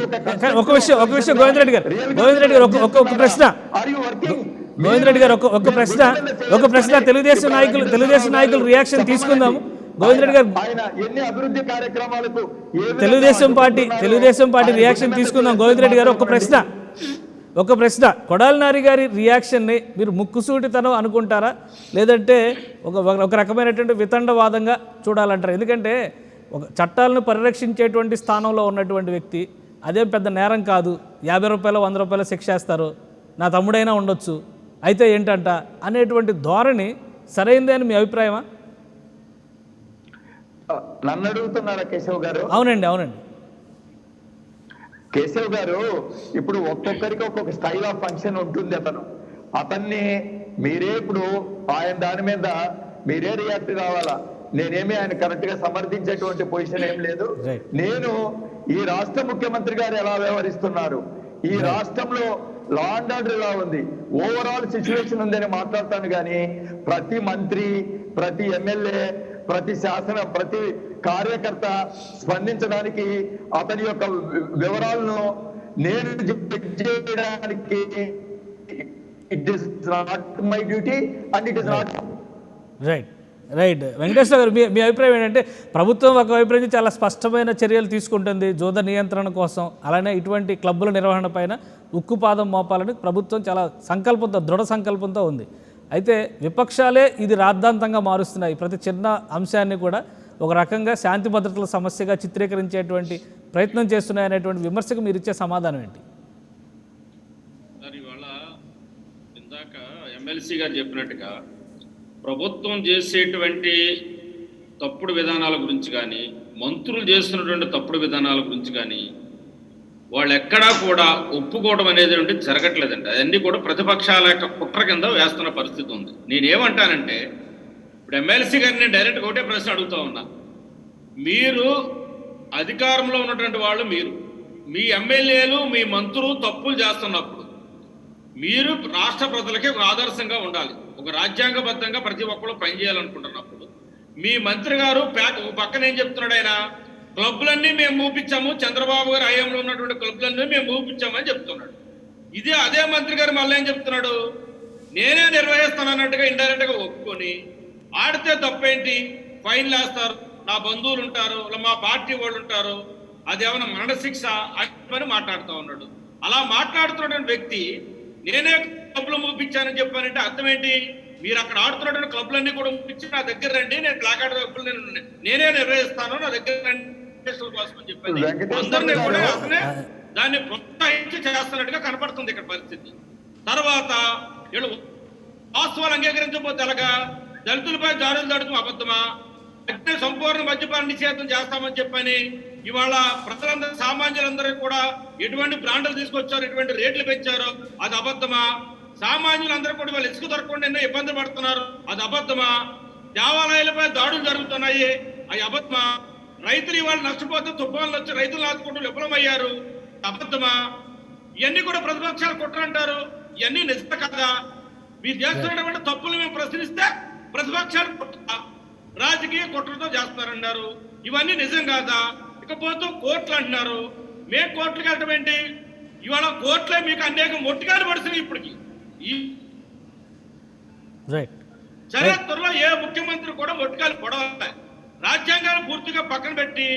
ఒక విషయం గోవింద్ రెడ్డి గారు ఒక ప్రశ్న గోవింద్ రెడ్డి గారు ఒక ప్రశ్న తెలుగుదేశం నాయకులు రియాక్షన్ తీసుకుందాము. గోవింద్ రెడ్డి గారు ఆయన ఎన్ని అభివృద్ధి కార్యక్రమాలకు తెలుగుదేశం పార్టీ రియాక్షన్ తీసుకుందాం. గోవింద్ రెడ్డి గారు ఒక ప్రశ్న కొడాలి నాని గారి రియాక్షన్ని మీరు ముక్కుసూటితనం అనుకుంటారా, లేదంటే ఒక రకమైనటువంటి వితండవాదంగా చూడాలంటారా? ఎందుకంటే ఒక చట్టాలను పరిరక్షించేటువంటి స్థానంలో ఉన్నటువంటి వ్యక్తి, అదేం పెద్ద నేరం కాదు, 50 రూపాయలు 100 రూపాయలు శిక్ష వేస్తారు, నా తమ్ముడైనా ఉండొచ్చు, అయితే ఏంటంట అనేటువంటి ధోరణి సరైందే అని మీ అభిప్రాయమా? నన్ను అడుగుతున్నారా కేశవ్ గారు? అవునండి. కేశవ్ గారు, ఇప్పుడు ఒక్కొక్కరికి ఒక్కొక్క స్టైల్ ఆఫ్ ఫంక్షన్ ఉంటుంది. అతన్ని మీరే ఇప్పుడు ఆయన దాని మీద మీరే రియాక్ట్ కావాలా. నేనేమి ఆయన కరెక్ట్ గా సమర్థించేటువంటి పొజిషన్ ఏం లేదు. నేను ఈ రాష్ట్ర ముఖ్యమంత్రి గారు ఎలా వ్యవహరిస్తున్నారు, ఈ రాష్ట్రంలో లా అండ్ ఆర్డర్ ఎలా ఉంది, ఓవరాల్ సిచ్యువేషన్ ఉందని మాట్లాడతాను. కానీ ప్రతి మంత్రి, ప్రతి ఎమ్మెల్యే, ప్రతి కార్యకర్త స్పందించడానికి, అతని యొక్క వివరాలను నేను చేయడానికి it is not my duty and it is not right. Venkateswara గారు, మీ అభిప్రాయం ఏంటంటే ప్రభుత్వం ఒకవైపు నుంచి చాలా స్పష్టమైన చర్యలు తీసుకుంటుంది జూద నియంత్రణ కోసం, అలానే ఇటువంటి క్లబ్బుల నిర్వహణ పైన ఉక్కుపాదం మోపాలని ప్రభుత్వం చాలా దృఢ సంకల్పంతో ఉంది. అయితే విపక్షాలే ఇది రాద్ధాంతంగా మారుస్తున్నాయి. ప్రతి చిన్న అంశాన్ని కూడా ఒక రకంగా శాంతి భద్రతల సమస్యగా చిత్రీకరించేటువంటి ప్రయత్నం చేస్తున్నాయి అనేటువంటి విమర్శకు మీరు ఇచ్చే సమాధానం ఏంటి? సార్, ఇవాళ ఇందాక ఎమ్మెల్సీ గారు చెప్పినట్టుగా ప్రభుత్వం చేసేటువంటి తప్పుడు విధానాల గురించి కానీ, మంత్రులు చేస్తున్నటువంటి తప్పుడు విధానాల గురించి కానీ వాళ్ళు ఎక్కడా కూడా ఒప్పుకోవడం అనేది జరగట్లేదండి. అవన్నీ కూడా ప్రతిపక్షాల యొక్క కుట్ర కింద వేస్తున్న పరిస్థితి ఉంది. నేనేమంటానంటే, ఇప్పుడు ఎమ్మెల్సీ గారిని డైరెక్ట్గా ఒకటే ప్రశ్న అడుగుతా ఉన్నా. మీరు అధికారంలో ఉన్నటువంటి వాళ్ళు, మీ ఎమ్మెల్యేలు, మీ మంత్రులు తప్పులు చేస్తున్నప్పుడు మీరు రాష్ట్ర ప్రజలకి ఒక ఆదర్శంగా ఉండాలి. ఒక రాజ్యాంగబద్ధంగా ప్రతి ఒక్కరు పనిచేయాలనుకుంటున్నప్పుడు మీ మంత్రి గారు పక్కన ఏం చెప్తున్నాడు, ఆయన క్లబ్లన్నీ మేము మూపించాము, చంద్రబాబు గారు హయాంలో ఉన్నటువంటి క్లబ్లన్నీ మేము మూపించామని చెప్తున్నాడు. అదే మంత్రి గారు మళ్ళీ ఏం చెప్తున్నాడు, నేనే నిర్వహిస్తానన్నట్టుగా ఇండైరెక్ట్ గా ఒప్పుకొని ఆడితే తప్పేంటి, ఫైన్లు వేస్తారు, నా బంధువులు ఉంటారు, మా పార్టీ వాళ్ళు ఉంటారు, అదేమన్నా మరణశిక్ష అని మాట్లాడుతూ ఉన్నాడు. అలా మాట్లాడుతున్నటువంటి వ్యక్తి నేనే క్లబ్లు మూపించానని చెప్పానంటే అర్థం ఏంటి? మీరు అక్కడ ఆడుతున్నటువంటి క్లబ్లన్నీ కూడా మూపించి నా దగ్గర రండి, నేను ప్లాకార్డ్ క్లబ్లు నేనే నిర్వహిస్తాను, నా దగ్గర రండి కోసం అని చెప్పాను. అందరినీ కూడా దాన్ని ప్రోత్సహించి చేస్తున్నట్టుగా కనపడుతుంది ఇక్కడ పరిస్థితి. తర్వాత వీళ్ళు వాస్తవాలు అంగీకరించకపోతే ఎలాగా? దళితులపై దాడులు జరుగుతూ అబద్ధమా? సంపూర్ణ మద్యపాన నిషేధం చేస్తామని చెప్పని ఇవాళ ప్రజలందరూ, సామాన్యులందరూ కూడా ఎటువంటి బ్రాండ్లు తీసుకొచ్చారు, ఎటువంటి రేట్లు పెంచారో అది అబద్ధమా? సామాన్యులందరూ కూడా వాళ్ళు ఇసుక దొరకకుండా ఎన్నో ఇబ్బంది పడుతున్నారు, అది అబద్ధమా? దేవాలయాలపై దాడులు జరుగుతున్నాయి, అవి అబద్ధమా? రైతులు ఇవాళ నష్టపోతే తుఫాన్లు వచ్చి రైతులు ఆదుకుంటూ విఫలమయ్యారు, అబద్ధమా? ఇవన్నీ కూడా ప్రతిపక్షాలు కుట్ర అంటారు, ఇవన్నీ నిజం కదా? మీరు చేస్తున్నటువంటి తప్పులు మేము ప్రశ్నిస్తే ప్రతిపక్షాలు కుట్ర, రాజకీయ కుట్రతో చేస్తున్నారన్నారు, ఇవన్నీ నిజం కాదా? ఇకపోతే కోర్టులు అంటున్నారు, మేము కోర్టులకు వెళ్ళటం ఏంటి? ఇవాళ కోర్టులే మీకు అనేక మొట్టికాలు పడుతున్నాయి. ఇప్పటికి ఈ చరిత్రలో ఏ ముఖ్యమంత్రి కూడా మొట్టికాలు పడవాలి. రాజ్యాంగాన్ని పూర్తిగా పక్కన పెట్టి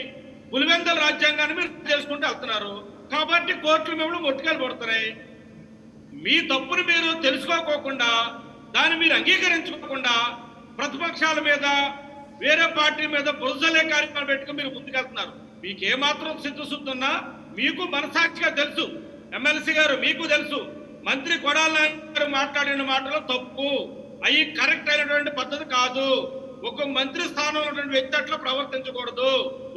పులివెందుల రాజ్యాంగాన్ని మీరు చేసుకుంటూ వెళ్తున్నారు కాబట్టి కోర్టులు మేము మొట్టికాలు పడుతున్నాయి. మీ తప్పును మీరు తెలుసుకోకుండా, దాన్ని మీరు అంగీకరించుకోకుండా ప్రతిపక్షాల మీద, వేరే పార్టీ మీద బురదలే కార్యక్రమాలు పెట్టుకుని మీరు ముందుకెళ్తున్నారు. మీకు ఏమాత్రం సిద్ధశుద్ధి ఉన్నా మీకు మనసాక్షిగా తెలుసు, ఎమ్మెల్సీ గారు మీకు తెలుసు, మంత్రి కొడాల గారు మాట్లాడిన మాటలు తప్పు, అవి కరెక్ట్ అయినటువంటి పద్ధతి కాదు. ఒక మంత్రి స్థానంలో ఉన్నటువంటి వ్యక్తి అట్లా ప్రవర్తించకూడదు,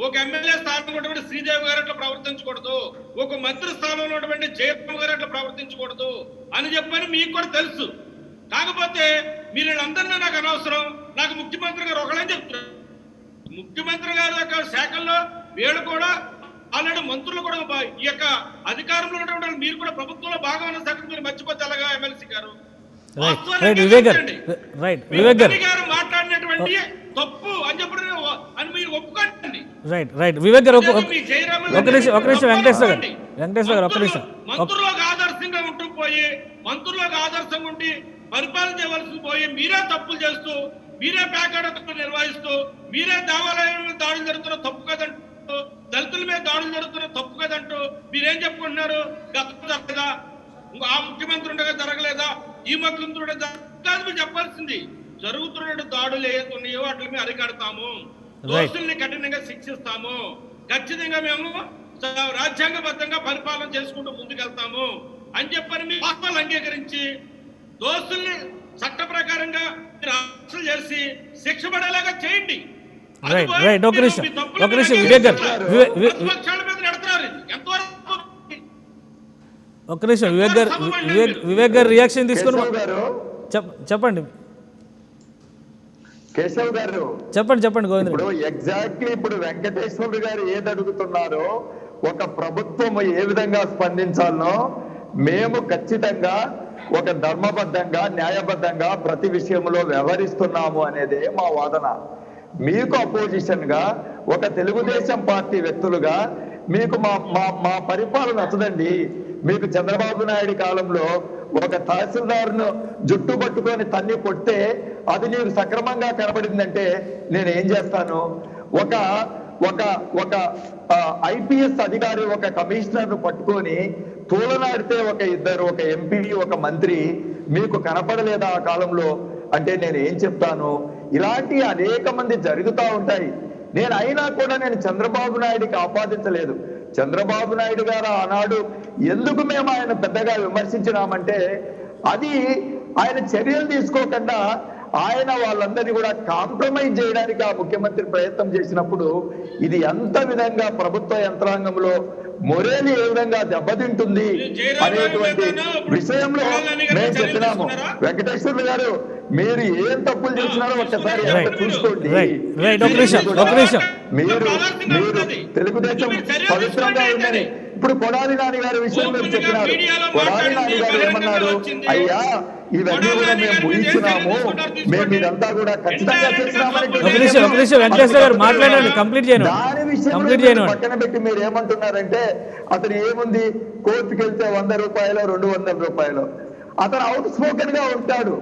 ఒక ఎమ్మెల్యే స్థానంలో ఉన్నటువంటి శ్రీదేవి గారు అట్లా ప్రవర్తించకూడదు, ఒక మంత్రి స్థానంలో ఉన్నటువంటి జయరామ్ గారు అట్లా ప్రవర్తించకూడదు అని చెప్పని మీకు కూడా తెలుసు. కాకపోతే మీరు వీళ్ళందరినీ నాకు అనవసరం, నాకు ముఖ్యమంత్రి గారు ఒకళ్ళని చెప్తున్నారు. ముఖ్యమంత్రి గారి యొక్క శాఖల్లో వీళ్ళు కూడా ఆల్రెడీ మంత్రులు కూడా ఈ యొక్క అధికారంలో ఉన్నటువంటి మీరు కూడా ప్రభుత్వంలో భాగమైన శాఖ మీరు మర్చిపోతే ఎలాగా? ఎమ్మెల్సీ గారు మాట్లాడినటువంటి తప్పు అని చెప్పి అని మీరు ఒప్పుకోండి. మంత్రులకు ఆదర్శంగా ఉంటూ పోయి, మంత్రులకు ఆదర్శంగా ఉండి పరిపాలన చేయవలసి పోయి మీరే తప్పులు చేస్తూ, మీరే ప్యాకెట్ నిర్వహిస్తూ, మీరే దేవాలయం మీద దాడులు జరుగుతున్న తప్పు కదంటూ, దళితుల మీద దాడులు జరుగుతున్న తప్పు కదంటూ మీరేం చెప్పుకుంటున్నారు? గతంలో జరగదా, ఆ ముఖ్యమంత్రి ఉండగా జరగలేదా, ఈ ముఖ్యమంత్రి ఉండగా జరగదు మీరు చెప్పాల్సింది. జరుగుతున్న దాడులు ఏదైతే ఉన్నాయో వాటిని మేము అరికడతాము, దోషుల్ని కఠినంగా శిక్షిస్తాము, ఖచ్చితంగా మేము రాజ్యాంగబద్ధంగా పరిపాలన చేసుకుంటూ ముందుకెళ్తాము అని చెప్పని మీ వాస్తవాలు అంగీకరించి దోషుల్ని చట్ట ప్రకారంగా అరెస్టులు చేసి శిక్ష పడేలాగా చేయండి. వివేక్ గారు రియాక్షన్ తీసుకుని చెప్పండి. కేశవ్ గారు చెప్పండి గోవింద్. ఇప్పుడు ఎగ్జాక్ట్లీ ఇప్పుడు వెంకటేశ్వర గారు ఏది అడుగుతున్నారో, ఒక ప్రభుత్వం ఏ విధంగా స్పందించాలనో మేము ఖచ్చితంగా ఒక ధర్మబద్ధంగా, న్యాయబద్ధంగా ప్రతి విషయంలో వ్యవహరిస్తున్నాము అనేదే మా వాదన. మీకు అపోజిషన్ గా, ఒక తెలుగుదేశం పార్టీ వ్యక్తులుగా మీకు మా పరిపాలన నచ్చదండి. మీకు చంద్రబాబు నాయుడు కాలంలో ఒక తహసీల్దార్ను జుట్టు పట్టుకొని తన్ని కొడితే అది నీకు సక్రమంగా కనబడిందంటే నేను ఏం చేస్తాను? ఒక ఒక ఒక ఐపీఎస్ అధికారి ఒక కమిషనర్ను పట్టుకొని తూలనాడితే ఒక ఇద్దరు, ఒక ఎంపీ, ఒక మంత్రి మీకు కనపడలేదా ఆ కాలంలో అంటే నేను ఏం చెప్తాను? ఇలాంటి అనేక మంది జరుగుతూ ఉంటాయి. నేను అయినా కూడా నేను చంద్రబాబు నాయుడికి ఆపాదించలేదు. చంద్రబాబు నాయుడు గారు ఆనాడు ఎందుకు మేము ఆయన పెద్దగా విమర్శించినామంటే, అది ఆయన చర్యలు తీసుకోకుండా ఆయన వాళ్ళందరినీ కూడా కాంప్రమైజ్ చేయడానికి ఆ ముఖ్యమంత్రి ప్రయత్నం చేసినప్పుడు ఇది ఎంత విధంగా ప్రభుత్వ యంత్రాంగంలో మొరేలి ఏ విధంగా దెబ్బతింటుంది అనేటువంటి విషయంలో మేము చెప్పినాము. వెంకటేశ్వర్లు గారు, మీరు ఏం తప్పులు చేసినారో ఒక్కసారి చూసుకోండి. మీరు తెలుగుదేశం పవిత్రంగా ఉందని ఇప్పుడు కొడాలి నాని గారి విషయం మీరు చెప్పినారు. కొడాలి నాని గారు ఏమన్నారు? అయ్యా, ఇవన్నీ కూడా మేము ముగించినాము, మేము ఇదంతా కూడా ఖచ్చితంగా చేసినామని దాని విషయంలో పక్కన పెట్టి మీరు ఏమంటున్నారంటే అతను ఏముంది, కోర్టుకు వెళ్తే 100 రూపాయలు 200 రూపాయలు, అతను అవుట్ స్పోకెన్ గా ఉంటాడు,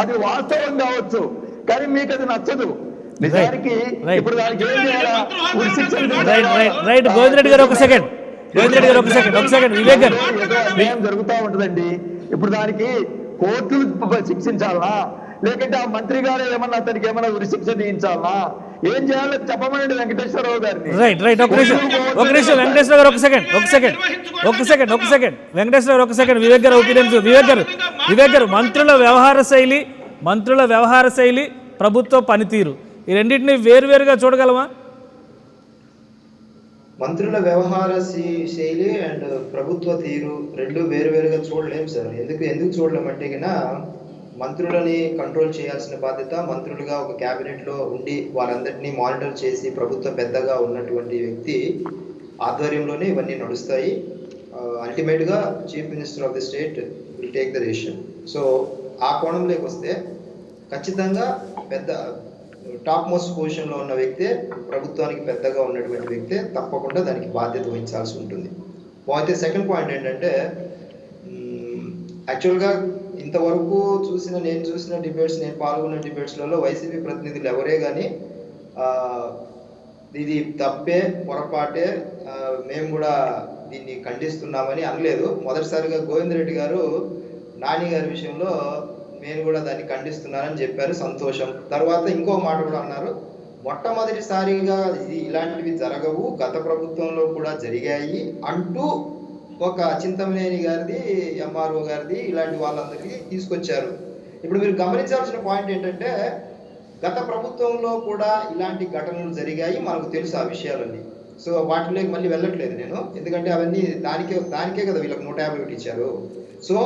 అది వాస్తవం కావచ్చు, కానీ మీకు అది నచ్చదు. నిజానికి ఇప్పుడు దానికి ఏం చేయాలా? అన్యాయం జరుగుతూ ఉంటుందండి. ఇప్పుడు దానికి కోర్టులు శిక్షించాలా, లేకంటే ఆ మంత్రి గారు ఏమన్నా అతనికి ఏమన్నా ఉరిశిక్ష విధించాలా, ఏం చేయాలో చెప్పమనండి వెంకటేశ్వరరావు గారిని. వెంకటేశ్వర గారు ఒక సెకండ్. వివేక్ గారు ఒపీనియన్స్. వివేక్ గారు మంత్రుల వ్యవహార శైలి, ప్రభుత్వ పనితీరు, ఈ రెండింటిని వేరువేరుగా చూడగలమా? మంత్రుల వ్యవహార శైలి అండ్ ప్రభుత్వ తీరు రెండు వేరువేరుగా చూడలేం సార్. ఎందుకు చూడలేమంటే గిన మంత్రులని కంట్రోల్ చేయాల్సిన బాధ్యత మంత్రులుగా ఒక క్యాబినెట్లో ఉండి వాళ్ళందరినీ మానిటర్ చేసి ప్రభుత్వ పెద్దగా ఉన్నటువంటి వ్యక్తి ఆధ్వర్యంలోనే ఇవన్నీ నడుస్తాయి. అల్టిమేట్గా chief minister of the state will take the decision. So ఆ కోణంలోకి వస్తే ఖచ్చితంగా పెద్ద టాప్ మోస్ట్ పొజిషన్లో ఉన్న వ్యక్తే, ప్రభుత్వానికి పెద్దగా ఉన్నటువంటి వ్యక్తే తప్పకుండా దానికి బాధ్యత వహించాల్సి ఉంటుంది. అయితే సెకండ్ పాయింట్ ఏంటంటే, యాక్చువల్గా ఇంతవరకు నేను చూసిన డిబేట్స్, నేను పాల్గొన్న డిబేట్స్లలో వైసీపీ ప్రతినిధులు ఎవరే కానీ ఇది తప్పే, పొరపాటే, మేము కూడా దీన్ని ఖండిస్తున్నామని అనలేదు. మొదటిసారిగా గోవిందరెడ్డి గారు నాని గారి విషయంలో నేను కూడా దాన్ని ఖండిస్తున్నానని చెప్పారు, సంతోషం. తర్వాత ఇంకో మాట కూడా అన్నారు, మొట్టమొదటిసారిగా ఇలాంటివి జరగవు, గత ప్రభుత్వంలో కూడా జరిగాయి అంటూ ఒక చింతమనేని గారిది, ఎంఆర్ఓ గారిది, ఇలాంటి వాళ్ళందరికీ తీసుకొచ్చారు. ఇప్పుడు మీరు గమనించాల్సిన పాయింట్ ఏంటంటే, గత ప్రభుత్వంలో కూడా ఇలాంటి ఘటనలు జరిగాయి, మనకు తెలుసు ఆ విషయాలన్నీ. సో వాటిలోకి మళ్ళీ వెళ్ళట్లేదు నేను, ఎందుకంటే అవన్నీ దానికే కదా వీళ్ళకి 151 ఇచ్చారు. సో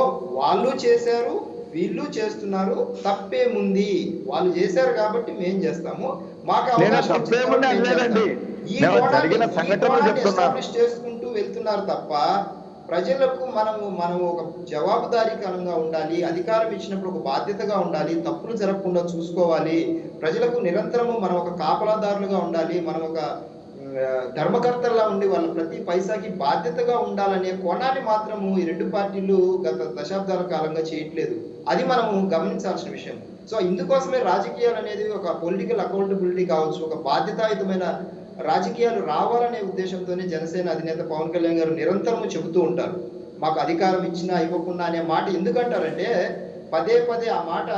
వాళ్ళు చేశారు, వీళ్ళు చేస్తున్నారు, తప్పేముంది? వాళ్ళు చేశారు కాబట్టి మేం చేస్తాము, మాకు ఎస్టాబ్లిష్ చేసుకుంటూ వెళ్తున్నారు తప్ప ప్రజలకు మనము ఒక జవాబుదారీకరంగా ఉండాలి, అధికారం ఇచ్చినప్పుడు ఒక బాధ్యతగా ఉండాలి, తప్పులు జరగకుండా చూసుకోవాలి, ప్రజలకు నిరంతరము మనం ఒక కాపలాదారులుగా ఉండాలి, మనం ఒక ధర్మకర్తల్లా ఉండి వాళ్ళ ప్రతి పైసాకి బాధ్యతగా ఉండాలనే కోణాన్ని మాత్రము ఈ రెండు పార్టీలు గత దశాబ్దాల కాలంగా చేయట్లేదు. అది మనము గమనించాల్సిన విషయం. సో ఇందుకోసమే రాజకీయాలు అనేది ఒక పొలిటికల్ అకౌంటబిలిటీ కావచ్చు, ఒక బాధ్యతాయుతమైన రాజకీయాలు రావాలనే ఉద్దేశంతోనే జనసేన అధినేత పవన్ కళ్యాణ్ గారు నిరంతరము చెబుతూ ఉంటారు. మాకు అధికారం ఇచ్చినా ఇవ్వకుండా అనే మాట ఎందుకంటారంటే, పదే ఆ మాట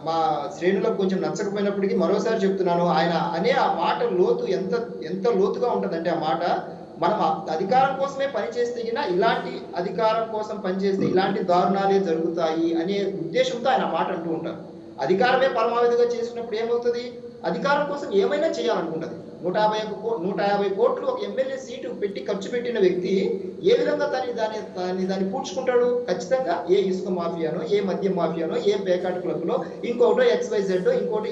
మా శ్రేణులకు కొంచెం నచ్చకపోయినప్పటికీ మరోసారి చెప్తున్నాను, ఆయన అనే ఆ మాట లోతు ఎంత లోతుగా ఉంటుందంటే, ఆ మాట మనం అధికారం కోసమే పనిచేస్తే ఇలాంటి అధికారం కోసం పనిచేస్తే ఇలాంటి దారుణాలే జరుగుతాయి అనే ఉద్దేశంతో ఆయన మాట అంటూ ఉంటారు. అధికారమే పరమావధిగా చేసుకున్నప్పుడు ఏమవుతుంది? అధికారం కోసం ఏమైనా చేయాలనుకుంటుంది. 150 కోట్లు ఒక ఎమ్మెల్యే సీటు పెట్టి ఖర్చు పెట్టిన వ్యక్తి ఏ విధంగా దాన్ని పూడ్చుకుంటాడు? ఖచ్చితంగా ఏ ఇసుక మాఫియానో, ఏ మద్యం మాఫియానో, ఏ పేకాట్ క్లబ్లో, ఇంకోటో XYZ, ఇంకోటి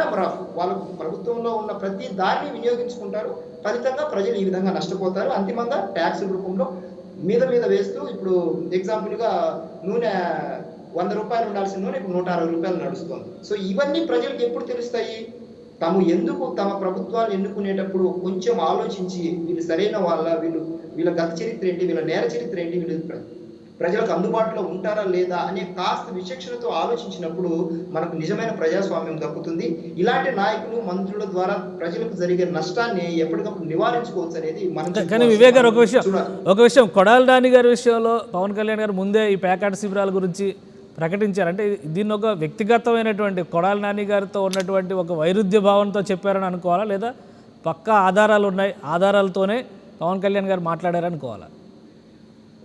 నెంబర్ ఆఫ్ వాళ్ళ ప్రభుత్వంలో ఉన్న ప్రతి దాన్ని వినియోగించుకుంటారు. ఫలితంగా ప్రజలు ఈ విధంగా నష్టపోతారు. అంతిమంగా ట్యాక్స్ రూపంలో మీద వేస్తూ, ఇప్పుడు ఎగ్జాంపుల్గా నూనె 100 రూపాయలు ఉండాల్సిన నూనె ఇప్పుడు 160 రూపాయలు నడుస్తుంది. సో ఇవన్నీ ప్రజలకు ఎప్పుడు తెలుస్తాయి? తమ ప్రభుత్వాలు ఎన్నుకునేటప్పుడు కొంచెం ఆలోచించి, వీళ్ళు సరైన వీళ్ళ గత చరిత్ర ఏంటి, వీళ్ళ నేర చరిత్ర ఏంటి, వీళ్ళు ప్రజలకు అందుబాటులో ఉంటారా లేదా అనే కాస్త విచక్షణతో ఆలోచించినప్పుడు మనకు నిజమైన ప్రజాస్వామ్యం దక్కుతుంది. ఇలాంటి నాయకులు, మంత్రుల ద్వారా ప్రజలకు జరిగే నష్టాన్ని ఎప్పటికప్పుడు నివారించుకోవచ్చు అనేది మనం. కానీ వివేక్ గారు ఒక విషయం కొడాలి నాని గారి విషయంలో పవన్ కళ్యాణ్ గారు ముందే ఈ ప్యాకాట్ శిబిరాల గురించి ప్రకటించారు. అంటే దీన్ని ఒక వ్యక్తిగతమైనటువంటి కొడాలి నాని గారితో ఉన్నటువంటి ఒక వైరుధ్య భావంతో చెప్పారని అనుకోవాలా, లేదా పక్కా ఆధారాలు ఉన్నాయి, ఆధారాలతోనే పవన్ కళ్యాణ్ గారు మాట్లాడారనుకోవాలా?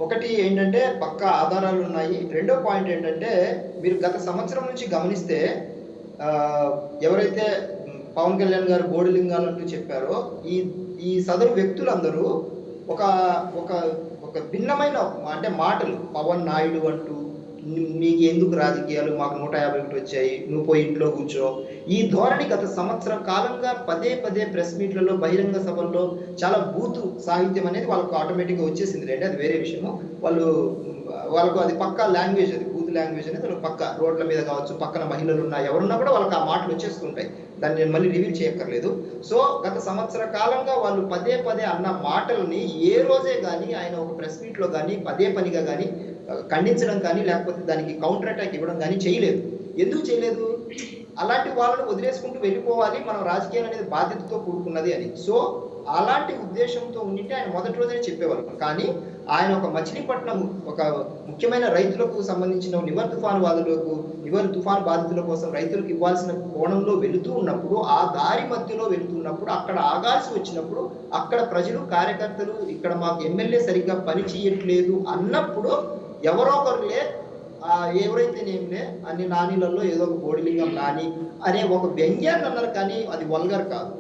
ఒకటి ఏంటంటే పక్కా ఆధారాలు ఉన్నాయి. రెండో పాయింట్ ఏంటంటే, మీరు గత సంవత్సరం నుంచి గమనిస్తే ఆ, ఎవరైతే పవన్ కళ్యాణ్ గారు బోడిలింగాలు అంటూ చెప్పారో ఈ ఈ సదరు వ్యక్తులందరూ ఒక ఒక ఒక భిన్నమైన అంటే మాటలు పవన్ నాయుడు అంటూ నీకు ఎందుకు రాజకీయాలు, మాకు 151 వచ్చాయి, నువ్వు పోయి ఇంట్లో కూర్చో, ఈ ధోరణి గత సంవత్సరం కాలంగా పదే పదే ప్రెస్ మీట్లలో బహిరంగ సభల్లో చాలా బూతు సాహిత్యం అనేది వాళ్ళకు ఆటోమేటిక్గా వచ్చేసింది లేండి, అది వేరే విషయము. వాళ్ళకు అది పక్కా లాంగ్వేజ్, అది బూత్ లాంగ్వేజ్ అనేది వాళ్ళకి పక్క రోడ్ల మీద కావచ్చు, పక్కన మహిళలు ఉన్నా ఎవరున్నా కూడా వాళ్ళకి ఆ మాటలు వచ్చేస్తుంటాయి, దాన్ని నేను మళ్ళీ రివీల్ చేయక్కర్లేదు. సో గత సంవత్సర కాలంగా వాళ్ళు పదే పదే అన్న మాటల్ని ఏ రోజే కానీ ఆయన ఒక ప్రెస్ మీట్లో కానీ పదే పనిగా కానీ ఖండించడం కానీ లేకపోతే దానికి కౌంటర్ అటాక్ ఇవ్వడం కానీ చేయలేదు. ఎందుకు చేయలేదు? అలాంటి వాళ్ళని వదిలేసుకుంటూ వెళ్ళిపోవాలి, మనం రాజకీయం అనేది బాధ్యతతో కూడుకున్నది అని. సో అలాంటి ఉద్దేశంతో ఉండింటే ఆయన మొదటి రోజునే చెప్పేవారు. కానీ ఆయన ఒక మచిలీపట్నం ఒక ముఖ్యమైన రైతులకు సంబంధించిన నివర్ తుఫాను బాధితుల కోసం రైతులకు ఇవ్వాల్సిన కోణంలో వెళుతూ ఉన్నప్పుడు, ఆ దారి మధ్యలో వెళుతున్నప్పుడు, అక్కడ ఆగాల్సి వచ్చినప్పుడు, అక్కడ ప్రజలు కార్యకర్తలు ఇక్కడ మాకు ఎమ్మెల్యే సరిగ్గా పని చేయట్లేదు అన్నప్పుడు ఎవరో ఒకరులే ఎవరైతే నేమ్లే అన్ని నానీలలో ఏదో ఒక బోడిలింగం నాని అనే ఒక వ్యంగ్యాన్ని అన్నారు. కానీ అది వల్గర్ కాదు.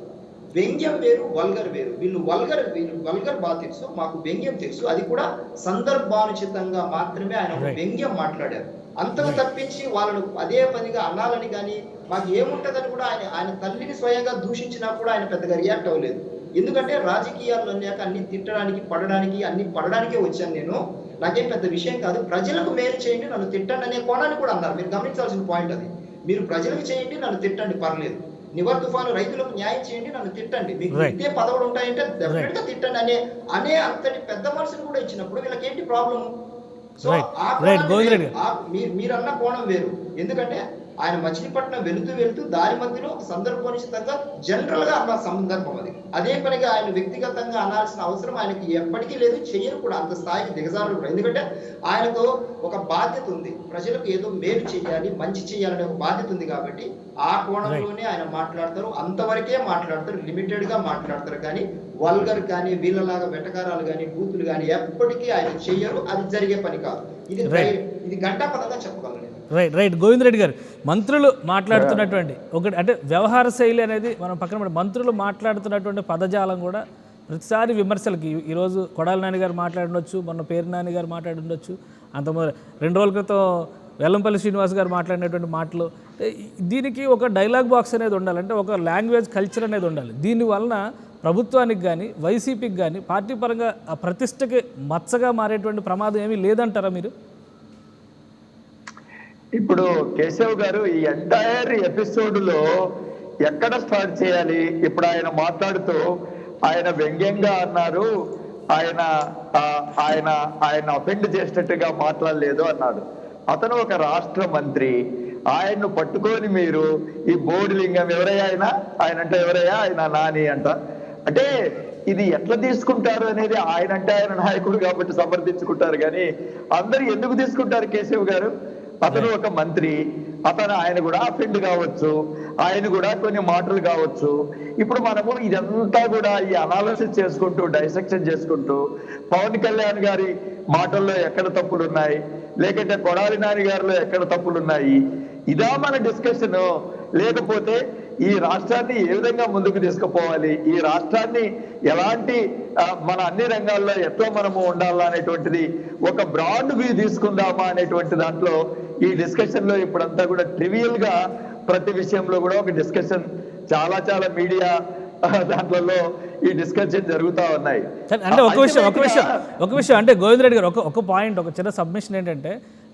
వ్యంగ్యం వేరు, వల్గర్ వేరు. వీళ్ళు వల్గర్ బాగా తెలుసు, మాకు వ్యంగ్యం తెలుసు. అది కూడా సందర్భానుచితంగా మాత్రమే ఆయన ఒక వ్యంగ్యం మాట్లాడారు. అంతకు తప్పించి వాళ్ళను అదే పనిగా అనాలని కానీ మాకు ఏముంటదని కూడా ఆయన తల్లిని స్వయంగా దూషించినా కూడా ఆయన పెద్దగా రియాక్ట్ అవ్వలేదు. ఎందుకంటే రాజకీయాల్లో అన్నాక అన్ని తిట్టడానికి పడడానికే వచ్చాను నేను, నాకేం పెద్ద విషయం కాదు, ప్రజలకు మేలు చేయండి నన్ను తిట్టండి అనే కోణాన్ని కూడా అన్నారు. మీరు గమనించాల్సిన పాయింట్ అది. మీరు ప్రజలకు చేయండి నన్ను తిట్టండి పర్లేదు, నివర్ తుఫాను రైతులకు న్యాయం చేయండి నన్ను తిట్టండి, మీకు ఇదే పదవులు ఉంటాయంటే డెఫినెట్ గా తిట్టండి అనే అంతటి పెద్ద మనసును కూడా ఇచ్చినప్పుడు వీళ్ళకి ఏంటి ప్రాబ్లం? సో మీరన్న కోణం వేరు. ఎందుకంటే ఆయన మచిలీపట్నం వెళుతూ దారి మధ్యలో ఒక సందర్భోచితంగా జనరల్ గా అన్న సందర్భం అది. అదే పనిగా ఆయన వ్యక్తిగతంగా అనాల్సిన అవసరం ఆయనకి ఎప్పటికీ లేదు, చెయ్యరు కూడా, అంత స్థాయికి దిగజారు కూడా. ఎందుకంటే ఆయనకు ఒక బాధ్యత ఉంది, ప్రజలకు ఏదో మేలు చేయాలి, మంచి చేయాలనే ఒక బాధ్యత ఉంది. కాబట్టి ఆ కోణంలోనే ఆయన మాట్లాడతారు, అంతవరకే మాట్లాడతారు, లిమిటెడ్ గా మాట్లాడతారు. కానీ వల్గర్ కానీ వీళ్ళలాగా వెటకారాలు కానీ బూతులు కానీ ఎప్పటికీ ఆయన చెయ్యరు, అది జరిగే పని కాదు. ఇది గంటాపదంగా చెప్పగలను. రైట్ గోవిందరెడ్డి గారు, మంత్రులు మాట్లాడుతున్నటువంటి ఒకటి అంటే వ్యవహార శైలి అనేది మనం పక్కన మంత్రులు మాట్లాడుతున్నటువంటి పదజాలం కూడా ప్రతిసారి విమర్శలకి. ఈరోజు కొడాలి నాని గారు మాట్లాడుండొచ్చు, మొన్న పేరు నాని గారు మాట్లాడుండొచ్చు, అంతకుముందు 2 రోజుల క్రితం వెల్లంపల్లి శ్రీనివాస్ గారు మాట్లాడినటువంటి మాటలు. దీనికి ఒక డైలాగ్ బాక్స్ అనేది ఉండాలి, అంటే ఒక లాంగ్వేజ్ కల్చర్ అనేది ఉండాలి. దీనివలన ప్రభుత్వానికి కానీ వైసీపీకి కానీ పార్టీ పరంగా ఆ ప్రతిష్టకి మచ్చగా మారేటువంటి ప్రమాదం ఏమీ లేదంటారా మీరు? ఇప్పుడు కేశవ్ గారు ఈ ఎంటైర్ ఎపిసోడ్లో ఎక్కడ స్టార్ట్ చేయాలి? ఇప్పుడు ఆయన మాట్లాడుతూ ఆయన వ్యంగ్యంగా అన్నారు, ఆయన ఆయన ఆయన అఫెండ్ చేసినట్టుగా మాట్లాడలేదు అన్నాడు. అతను ఒక రాష్ట్ర మంత్రి, ఆయన్ను పట్టుకొని మీరు ఈ బోడిలింగం ఎవరయ్యా ఆయన అంటే ఎవరయ్యా ఆయన నాని అంట అంటే ఇది ఎట్లా తీసుకుంటారు అనేది ఆయన అంటే ఆయన నాయకుడు కాబట్టి సమర్థించుకుంటారు. కానీ అందరు ఎందుకు తీసుకుంటారు కేశవ్ గారు? అతను ఒక మంత్రి, ఆయన కూడా అఫెండ్ కావచ్చు, ఆయన కూడా కొన్ని మాటలు కావచ్చు. ఇప్పుడు మనము ఇదంతా కూడా ఈ అనాలిసిస్ చేసుకుంటూ డైసెక్షన్ చేసుకుంటూ పవన్ కళ్యాణ్ గారి మాటల్లో ఎక్కడ తప్పులు ఉన్నాయి, లేకంటే కొడాలి నాని గారిలో ఎక్కడ తప్పులు ఉన్నాయి, ఇదా మన డిస్కషన్? లేకపోతే ఈ రాష్ట్రాన్ని ఏ విధంగా ముందుకు తీసుకుపోవాలి, ఈ రాష్ట్రాన్ని ఎలాంటి మన అన్ని రంగాల్లో ఎట్లా మనము ఉండాలా అనేటువంటిది ఒక బ్రాడ్ వ్యూ తీసుకుందామా అనేటువంటి దాంట్లో ఈ డిస్కషన్ లో ఇప్పుడంతా కూడా ట్రివియల్ గా ప్రతి విషయంలో కూడా ఒక డిస్కషన్ చాలా మీడియా దాంట్లో ఈ డిస్కషన్ జరుగుతూ ఉన్నాయి. అంటే ఒక విషయం అంటే గోవిందరెడ్డి గారు ఒక పాయింట్, ఒక చిన్న సబ్మిషన్ ఏంటంటే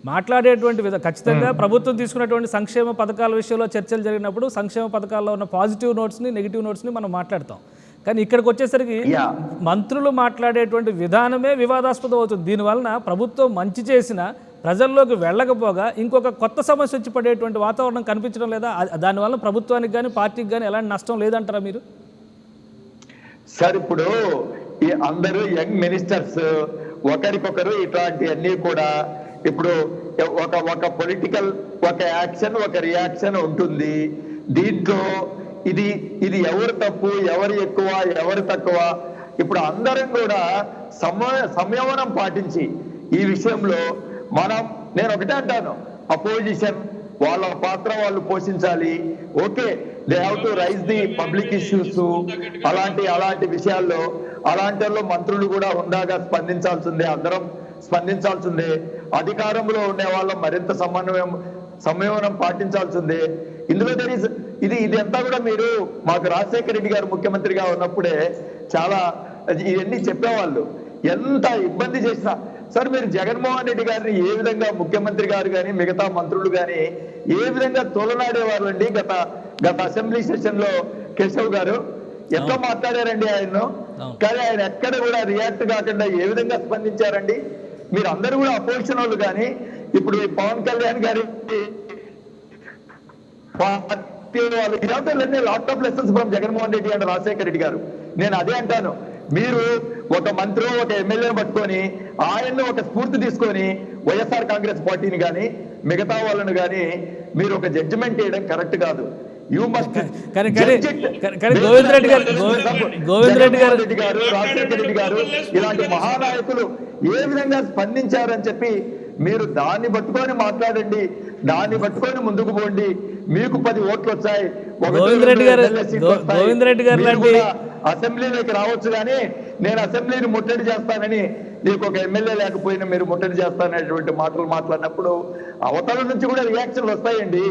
మాట్లాడేటువంటి ఖచ్చితంగా ప్రభుత్వం తీసుకున్నటువంటి సంక్షేమ పథకాల విషయంలో చర్చలు జరిగినప్పుడు సంక్షేమ పథకాల్లో ఉన్న పాజిటివ్ నోట్స్ని నెగిటివ్ నోట్స్ని మనం మాట్లాడతాం. కానీ ఇక్కడికి వచ్చేసరికి మంత్రులు మాట్లాడేటువంటి విధానమే వివాదాస్పదం అవుతుంది. దీనివలన ప్రభుత్వం మంచి చేసిన ప్రజల్లోకి వెళ్ళకపోగా ఇంకొక కొత్త సమస్య వచ్చి పడేటువంటి వాతావరణం కనిపించడం లేదా? దానివల్ల ప్రభుత్వానికి కానీ పార్టీకి కానీ ఎలాంటి నష్టం లేదంటారా మీరు? సార్ ఇప్పుడు ఈ అందరూ యంగ్ మినిస్టర్స్ ఒకరికొకరు ఇట్లాంటివన్నీ కూడా ఇప్పుడు ఒక పొలిటికల్ ఒక యాక్షన్ ఒక రియాక్షన్ ఉంటుంది. దీంట్లో ఇది ఎవరు తప్పు, ఎవరు ఎక్కువ, ఎవరు తక్కువ, ఇప్పుడు అందరం కూడా సంయమనం పాటించి ఈ విషయంలో నేను ఒకటే అంటాను, అపోజిషన్ వాళ్ళ పాత్ర వాళ్ళు పోషించాలి. Okay, they have to raise the public issues. అలాంటి విషయాల్లో అలాంటి మంత్రులు కూడా హుందాగా స్పందించాల్సిందే, అందరం స్పందించాల్సిందే. అధికారంలో ఉండే వాళ్ళం మరింత సంయమనం పాటించాల్సిందే. ఇందులో ఇది అంతా కూడా మీరు మాకు రాజశేఖర రెడ్డి గారు ముఖ్యమంత్రిగా ఉన్నప్పుడే చాలా ఇవన్నీ చెప్పేవాళ్ళు. ఎంత ఇబ్బంది చేసినా సార్, మీరు జగన్మోహన్ రెడ్డి గారిని ఏ విధంగా ముఖ్యమంత్రి గారు కానీ మిగతా మంత్రులు కానీ ఏ విధంగా తోలనాడేవారు అండి. గత అసెంబ్లీ సెషన్ లో కేశవ్ గారు ఎట్లా మాట్లాడారండి ఆయన్ను. కానీ ఆయన ఎక్కడ కూడా రియాక్ట్ కాకుండా ఏ విధంగా స్పందించారండి. మీరు అందరూ కూడా అపోజిషన్ వాళ్ళు కానీ ఇప్పుడు పవన్ కళ్యాణ్ గారి lot of lessons from Jaganmohan Reddy and Rajasekhara Reddy గారు. నేను అదే అంటాను, మీరు ఒక మంత్రి ఒక ఎమ్మెల్యేని పట్టుకొని ఆయన్ని ఒక స్ఫూర్తి తీసుకొని వైఎస్ఆర్ కాంగ్రెస్ పార్టీని కానీ మిగతా వాళ్ళను కానీ మీరు ఒక జడ్జిమెంట్ చేయడం కరెక్ట్ కాదు. గోవింద్ రెడ్డి గారు రాజశేఖర రెడ్డి గారు ఇలాంటి మహానాయకులు ఏ విధంగా స్పందించారని చెప్పి మీరు దాన్ని పట్టుకొని మాట్లాడండి, దాన్ని పట్టుకొని ముందుకు పోండి. మీకు 10 ఓట్లు వచ్చాయి, గోవింద్ రెడ్డి గారు లాంటి అసెంబ్లీలోకి రావచ్చు, కానీ నేను అసెంబ్లీని ముట్టడి చేస్తానని, నీకు ఒక ఎమ్మెల్యే లేకపోయినా మీరు ముట్టడి చేస్తాననేటువంటి మాటలు మాట్లాడినప్పుడు అవతల నుంచి కూడా రియాక్షన్లు వస్తాయండి.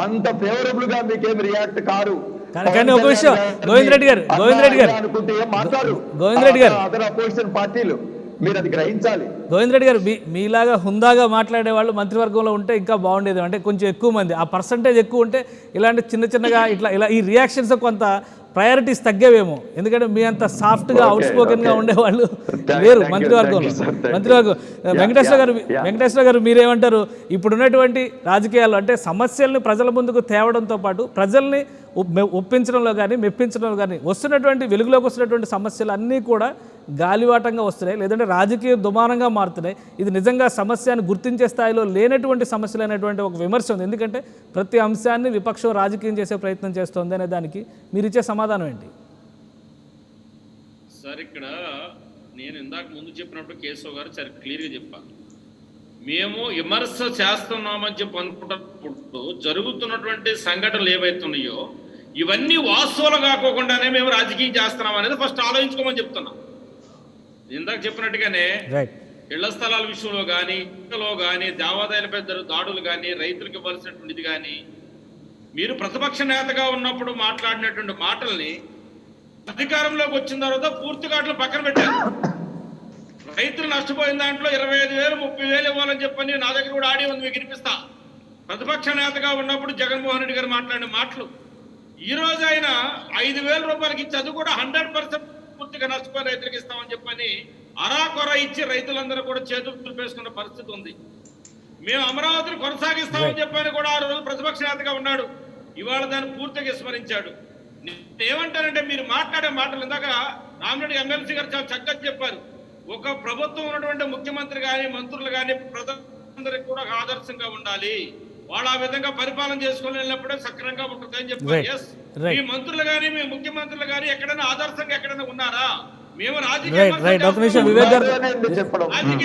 అంత ఫేవరబుల్ గా మీకేం రియాక్ట్ కారు. కానీ ఒక విషయం గోవింద్ రెడ్డి గారు అనుకుంటే మాట్లాడు అదర్ అపోజిషన్ పార్టీలు, మీరు అది గ్రహించాలి. గోవింద్ రెడ్డి గారు మీలాగా హుందాగా మాట్లాడే వాళ్ళు మంత్రివర్గంలో ఉంటే ఇంకా బాగుండేది. అంటే కొంచెం ఎక్కువ మంది, ఆ పర్సంటేజ్ ఎక్కువ ఉంటే ఇలాంటి చిన్నగా ఇలా ఈ రియాక్షన్స్ కొంత ప్రయారిటీస్ తగ్గేవేమో. ఎందుకంటే మీ అంత సాఫ్ట్గా అవుట్ స్పోకెన్గా ఉండేవాళ్ళు లేరు మంత్రివర్గంలో. వెంకటేశ్వర గారు మీరేమంటారు? ఇప్పుడున్నటువంటి రాజకీయాల్లో అంటే సమస్యల్ని ప్రజల ముందుకు తేవడంతో పాటు ప్రజల్ని ఒప్పించడంలో కానీ మెప్పించడంలో కానీ వస్తున్నటువంటి వెలుగులోకి వస్తున్నటువంటి సమస్యలు అన్నీ కూడా గాలివాటంగా వస్తున్నాయి, లేదంటే రాజకీయ దుమానంగా మారుతున్నాయి. ఇది నిజంగా సమస్యను గుర్తించే స్థాయిలో లేనటువంటి సమస్యలు అనేటువంటి ఒక విమర్శ ఉంది. ఎందుకంటే ప్రతి అంశాన్ని విపక్షం రాజకీయం చేసే ప్రయత్నం చేస్తోంది అనే దానికి మీరు ఇచ్చే సమాధానం ఏంటి? సార్, ఇక్కడ నేను ఇందాక ముందు చెప్పినప్పుడు కేశవ్ గారు చాలా క్లియర్గా చెప్పాను. మేము విమర్శ చేస్తున్నామని చెప్పి అనుకుంటున్నప్పుడు జరుగుతున్నటువంటి సంఘటనలు ఏవైతున్నాయో ఇవన్నీ వాస్తవాలు కాకోకుండానే మేము రాజకీయం చేస్తున్నాం అనేది ఫస్ట్ ఆలోచించుకోమని చెప్తున్నాం. ఇందాక చెప్పినట్టుగానే ఇళ్ల స్థలాల విషయంలో కానీ దేవాదాయాలపై దాడులు కానీ రైతులకు ఇవ్వాల్సినటువంటిది కానీ మీరు ప్రతిపక్ష నేతగా ఉన్నప్పుడు మాట్లాడినటువంటి మాటల్ని అధికారంలోకి వచ్చిన తర్వాత పూర్తిగా అట్లా పక్కన పెట్టారు. రైతులు నష్టపోయిన దాంట్లో 25,000 30,000 ఇవ్వాలని చెప్పని నా దగ్గర కూడా ఆడియో ఉంది, మీకు వినిపిస్తా. ప్రతిపక్ష నేతగా ఉన్నప్పుడు జగన్మోహన్ రెడ్డి గారు మాట్లాడిన మాటలు ఈ రోజు ఆయన 5,000 రూపాయలకి ఇచ్చి అది కూడా 100% పూర్తిగా నష్టపోయి రైతులకు ఇస్తామని చెప్పని అరాకొర ఇచ్చి రైతులందరూ కూడా చేతులు దులిపేసుకున్న పరిస్థితి ఉంది. మేము అమరావతిని కొనసాగిస్తామని చెప్పని కూడా ఆ రోజు ప్రతిపక్ష నేతగా ఉన్నాడు. ఇవాళ దాన్ని పూర్తిగా విస్మరించాడు. ఏమంటారంటే మీరు మాట్లాడే మాటలు ఇందాక రామిరెడ్డి ఎమ్మెల్సీ గారు చాలా చక్కగా చెప్పారు. ఒక ప్రభుత్వం ఉన్నటువంటి ముఖ్యమంత్రి కానీ మంత్రులు కానీ ప్రజలందరికీ కూడా ఆదర్శంగా ఉండాలి, వాళ్ళు ఆ విధంగా పరిపాలన చేసుకుని వెళ్ళినప్పుడే సక్రమంగా ఉంటుంది అని చెప్పారు. మీ మంత్రులు కానీ మీ ముఖ్యమంత్రులు కానీ ఎక్కడైనా ఆదర్శంగా ఎక్కడైనా ఉన్నారా? మేము రాజకీయ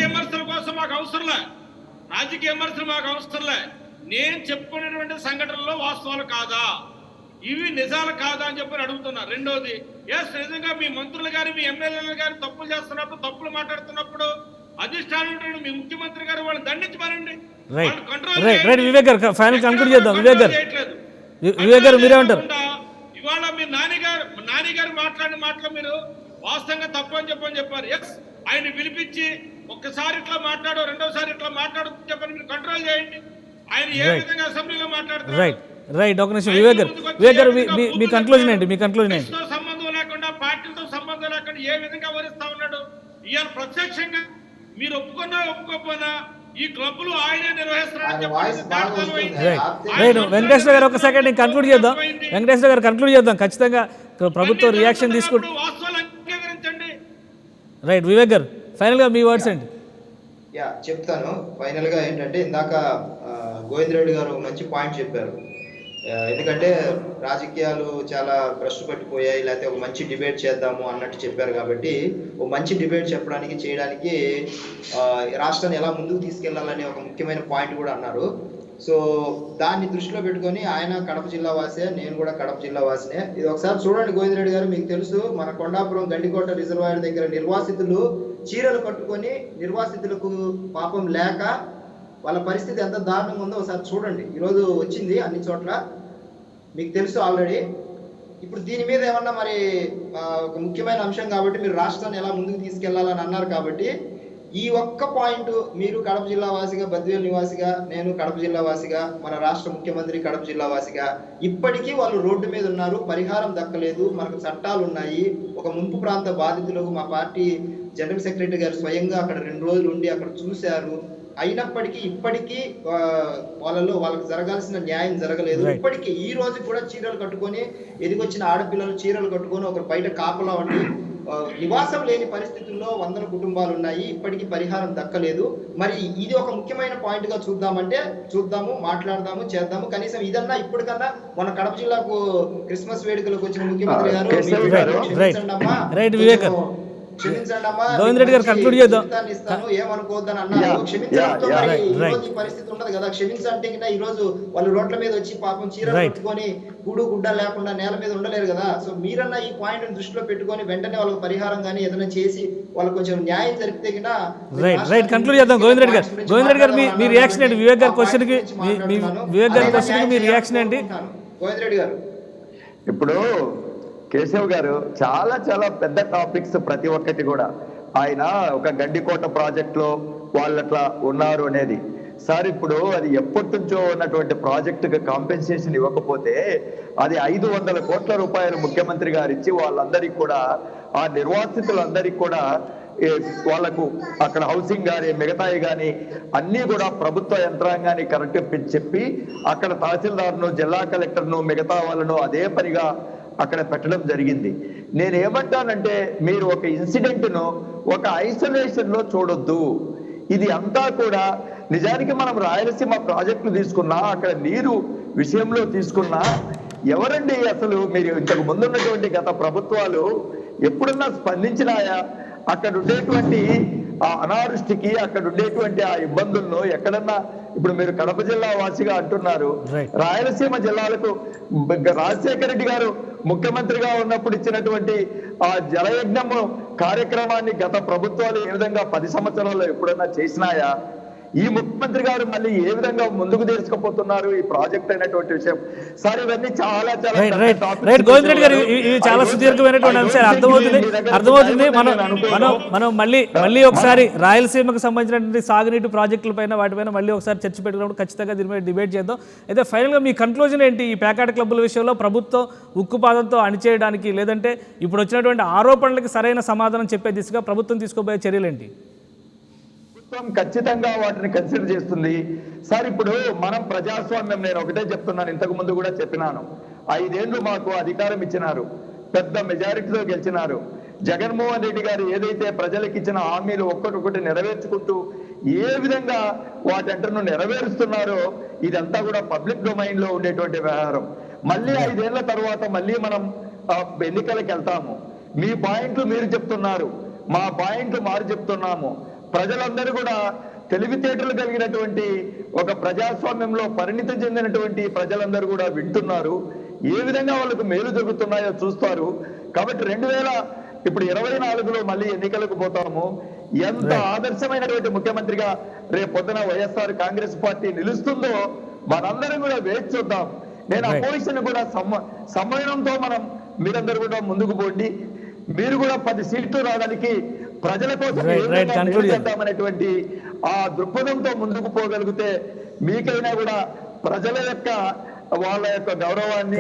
విమర్శల కోసం మాకు అవసరంలే, రాజకీయ విమర్శలు మాకు అవసరంలే. నేను చెప్పుకునేటువంటి సంఘటనలో వాస్తవాలు కాదా, ఇవి నిజాలు కాదా అని చెప్పి అడుగుతున్నా. రెండోది, నిజంగా మీ మంత్రులు కానీ మీ ఎమ్మెల్యేలు కానీ తప్పులు చేస్తున్నప్పుడు, తప్పులు మాట్లాడుతున్నప్పుడు అధిష్టానం మీ ముఖ్యమంత్రి గారు వాళ్ళు దండించమనండి. వివేక్ గారు ఫైనల్ కంక్లూడ్ చేద్దాం. వివేక్ గారు మీరేమంటారు? ఇవాళ మీరు నాని గారు మాట్లాడిన మాటలు మీరు వాస్తవంగా తప్పు అని చెప్పారు. ఆయన పిలిపించి ఒక్కసారి ఇట్లా మాట్లాడు, రెండోసారి ఇట్లా మాట్లాడు చెప్పని మీరు కంట్రోల్ చేయండి. ఆయన ఏ విధంగా అసెంబ్లీలో మాట్లాడుతున్నారు? రైట్, ఒక నిమిషం వివేక్ గారు మీ కంక్లూజన్ ఏంటి? సంబంధం లేకుండా, పార్టీలతో సంబంధం లేకుండా ఏ విధంగా వరిస్తా ఉన్నాడు? ఇవాళ ప్రత్యక్షంగా మీరు ఒప్పుకోకపోయినా ఈ క్లబ్లు ఆయనే నిర్వహిస్తున్నారు. వెంకటేశ్వర గారు ఒక సెకండ్ కంక్లూడ్ చేద్దాం. వెంకటేశ్వర గారు కంక్లూడ్ చేద్దాం. ఖచ్చితంగా ప్రభుత్వం రియాక్షన్ తీసుకుంటే రైట్. వివేక్ గారు ఫైనల్ గా మీ వర్డ్స్ ఏంటి? చెప్తాను. ఫైనల్ గా ఏంటంటే ఇందాక గోవింద్ రెడ్డి గారు మంచి పాయింట్ చెప్పారు. ఎందుకంటే రాజకీయాలు చాలా భ్రష్టు పట్టిపోయాయి, లేకపోతే ఒక మంచి డిబేట్ చేద్దాము అన్నట్టు చెప్పారు. కాబట్టి ఒక మంచి డిబేట్ చేయడానికి రాష్ట్రాన్ని ఎలా ముందుకు తీసుకెళ్లాలనే ఒక ముఖ్యమైన పాయింట్ కూడా అన్నారు. సో దాన్ని దృష్టిలో పెట్టుకొని ఆయన కడప జిల్లా వాసే, నేను కూడా కడప జిల్లా వాసినే. ఇది ఒకసారి చూడండి గోవిందరెడ్డి గారు, మీకు తెలుసు మన కొండాపురం గండికోట రిజర్వాయర్ దగ్గర నిర్వాసితులు చీరలు కట్టుకొని, నిర్వాసితులకు పాపం లేక వాళ్ళ పరిస్థితి ఎంత దారుణంగా ఉందో ఒకసారి చూడండి. ఈరోజు వచ్చింది అన్ని చోట్ల, మీకు తెలుసు ఆల్రెడీ. ఇప్పుడు దీని మీద ఏమన్నా మరి ఒక ముఖ్యమైన అంశం కాబట్టి మీరు రాష్ట్రాన్ని ఎలా ముందుకు తీసుకెళ్లాలని అన్నారు కాబట్టి ఈ ఒక్క పాయింట్ మీరు కడప జిల్లా వాసిగా, బద్వేలు నివాసిగా, నేను కడప జిల్లా వాసిగా, మన రాష్ట్ర ముఖ్యమంత్రి కడప జిల్లా వాసిగా, ఇప్పటికీ వాళ్ళు రోడ్డు మీద ఉన్నారు, పరిహారం దక్కలేదు, మనకు చట్టాలు ఉన్నాయి. ఒక ముంపు ప్రాంత బాధితులకు మా పార్టీ జనరల్ సెక్రటరీ గారు స్వయంగా అక్కడ 2 రోజులు ఉండి అక్కడ చూశారు. అయినప్పటికీ ఇప్పటికీ వాళ్ళకు జరగాల్సిన న్యాయం జరగలేదు. ఇప్పటికీ ఈ రోజు కూడా చీరలు కట్టుకొని, ఎదిగొచ్చిన ఆడపిల్లలు చీరలు కట్టుకొని ఒకరు బయట కాపలా ఉండి నివాసం లేని పరిస్థితుల్లో 100 కుటుంబాలు ఉన్నాయి. ఇప్పటికీ పరిహారం దక్కలేదు. మరి ఇది ఒక ముఖ్యమైన పాయింట్ గా చూద్దాము, మాట్లాడదాము, చేద్దాము. కనీసం ఇదన్నా ఇప్పటికన్నా మన కడప జిల్లాకు క్రిస్మస్ వేడుకలకు వచ్చిన ముఖ్యమంత్రి గారు క్షమించండి అమ్మా, క్షమించండి అమ్మా, గోవిందరెడ్డి గారు కంక్లూడ్ చేద్దాం. ఏమనుకోవద్దని అన్నారు. క్షమించడంతో మరి ఈ రోజు ఈ పరిస్థితి ఉండదు కదా. క్షమించంటే ఈ రోజు వాళ్ళు రోడ్ల మీద వచ్చి పాపం చీరలు కట్టుకొని కూడు గుడ్డ లేకుండా నేల మీద ఉండలేరు కదా. సో మీరన్నా ఈ పాయింట్ దృష్టిలో పెట్టుకొని వెంటనే వాళ్ళకి పరిహారం కానీ ఏదైనా చేసి వాళ్ళకి కొంచెం న్యాయం జరిపితే రైట్ కంక్లూడ్ చేద్దాం. గోవిందరెడ్డి గారు మీ రియాక్షన్ ఏంటి? వివేక్ గారి క్వశ్చన్ కి మీ రియాక్షన్ ఏంటి? గోవిందరెడ్డి గారు, ఇప్పుడు కేశవ్ గారు చాలా చాలా పెద్ద టాపిక్స్ ప్రతి ఒక్కటి కూడా. ఆయన ఒక గండికోట ప్రాజెక్ట్ లో వాళ్ళు అట్లా ఉన్నారు అనేది సార్, ఇప్పుడు అది ఎప్పటి నుంచో ఉన్నటువంటి ప్రాజెక్టుకి కాంపెన్సేషన్ ఇవ్వకపోతే అది 500 కోట్ల రూపాయలు ముఖ్యమంత్రి గారు ఇచ్చి వాళ్ళందరికీ కూడా, ఆ నిర్వాసితులందరికీ కూడా వాళ్లకు అక్కడ హౌసింగ్ కానీ మిగతాయి కానీ అన్నీ కూడా ప్రభుత్వ యంత్రాంగాన్ని కరెక్ట్ చెప్పి అక్కడ తహసీల్దార్ను, జిల్లా కలెక్టర్ను, మిగతా వాళ్ళను అదే పనిగా అక్కడ పెట్టడం జరిగింది. నేనేమంటానంటే మీరు ఒక ఇన్సిడెంట్ను ఒక ఐసోలేషన్ లో చూడొద్దు. ఇది అంతా కూడా నిజానికి మనం రాయలసీమ ప్రాజెక్టులు తీసుకున్నా, అక్కడ నీరు విషయంలో తీసుకున్నా, ఎవరండి అసలు మీరు ఇంతకు ముందున్నటువంటి గత ప్రభుత్వాలు ఎప్పుడన్నా స్పందించినాయా? అక్కడ ఉండేటువంటి ఆ అనావృష్టికి, అక్కడ ఉండేటువంటి ఆ ఇబ్బందులను ఎక్కడన్నా, ఇప్పుడు మీరు కడప జిల్లా వాసిగా అంటున్నారు, రాయలసీమ జిల్లాలకు రాజశేఖర రెడ్డి గారు ముఖ్యమంత్రిగా ఉన్నప్పుడు ఇచ్చినటువంటి ఆ జలయజ్ఞము కార్యక్రమాన్ని గత ప్రభుత్వాలు ఏ విధంగా 10 సంవత్సరాల్లో ఎప్పుడన్నా చేసినాయా? ఈ ముఖ్యమంత్రి గారు మళ్ళీ ఏ విధంగా ముందుకు తీసుకుపోతున్నారు ఈ ప్రాజెక్ట్ అనేటువంటి విషయం సార్, ఇవన్నీ చాలా చాలా గోవిందరెడ్డి గారు ఇవి చాలా సుదీర్ఘమైనటువంటి అంశాలు. అర్థమవుతుంది. మనం మళ్ళీ ఒకసారి రాయలసీమకు సంబంధించినటువంటి సాగునీటి ప్రాజెక్టుల పైన వాటిపైన మళ్ళీ ఒకసారి చర్చ పెట్టుకున్నప్పుడు ఖచ్చితంగా దీని మీద డిబేట్ చేద్దాం. అయితే ఫైనల్గా మీ కన్క్లూజన్ ఏంటి? ఈ ప్యాకాట్ క్లబ్బుల విషయంలో ప్రభుత్వం ఉక్కుపాదంతో అణిచేయడానికి, లేదంటే ఇప్పుడు వచ్చినటువంటి ఆరోపణలకి సరైన సమాధానం చెప్పే దిశగా ప్రభుత్వం తీసుకోబోయే చర్యలు ఏంటి? ఖచ్చితంగా వాటిని కన్సిడర్ చేస్తుంది సార్. ఇప్పుడు మనం ప్రజాస్వామ్యం, నేను ఒకటే చెప్తున్నాను, ఇంతకు ముందు కూడా చెప్పినాను, 5 ఏళ్లు మాకు అధికారం ఇచ్చినారు, పెద్ద మెజారిటీతో గెలిచినారు. జగన్మోహన్ రెడ్డి గారు ఏదైతే ప్రజలకు ఇచ్చిన హామీలు ఒక్కొక్కటి నెరవేర్చుకుంటూ ఏ విధంగా వాటంటను నెరవేరుస్తున్నారో ఇదంతా కూడా పబ్లిక్ డొమైన్ లో ఉండేటువంటి వ్యవహారం. మళ్ళీ 5 ఏళ్ల తర్వాత మళ్ళీ మనం ఎన్నికలకు వెళ్తాము. మీ పాయింట్లు మీరు చెప్తున్నారు, మా పాయింట్లు మారు చెప్తున్నాము. ప్రజలందరూ కూడా తెలివితేటలు కలిగినటువంటి ఒక ప్రజాస్వామ్యంలో పరిణితి చెందినటువంటి ప్రజలందరూ కూడా వింటున్నారు, ఏ విధంగా వాళ్ళకు మేలు జరుగుతున్నాయో చూస్తారు. కాబట్టి 2024లో మళ్ళీ ఎన్నికలకు పోతాము. ఎంత ఆదర్శమైనటువంటి ముఖ్యమంత్రిగా రేపు పొద్దున వైఎస్ఆర్ కాంగ్రెస్ పార్టీ నిలుస్తుందో మనందరం కూడా వేచి చూద్దాం. నేను అపోజిషన్ కూడా సమయంతో మీరందరూ కూడా ముందుకు పోండి. మీరు కూడా 10 సీట్లు రావడానికి ప్రజల కోసం చేద్దామనేటువంటి ఆ దృక్పథంతో ముందుకు పోగలిగితే మీకైనా కూడా ప్రజల యొక్క వాళ్ళ యొక్క గౌరవాన్ని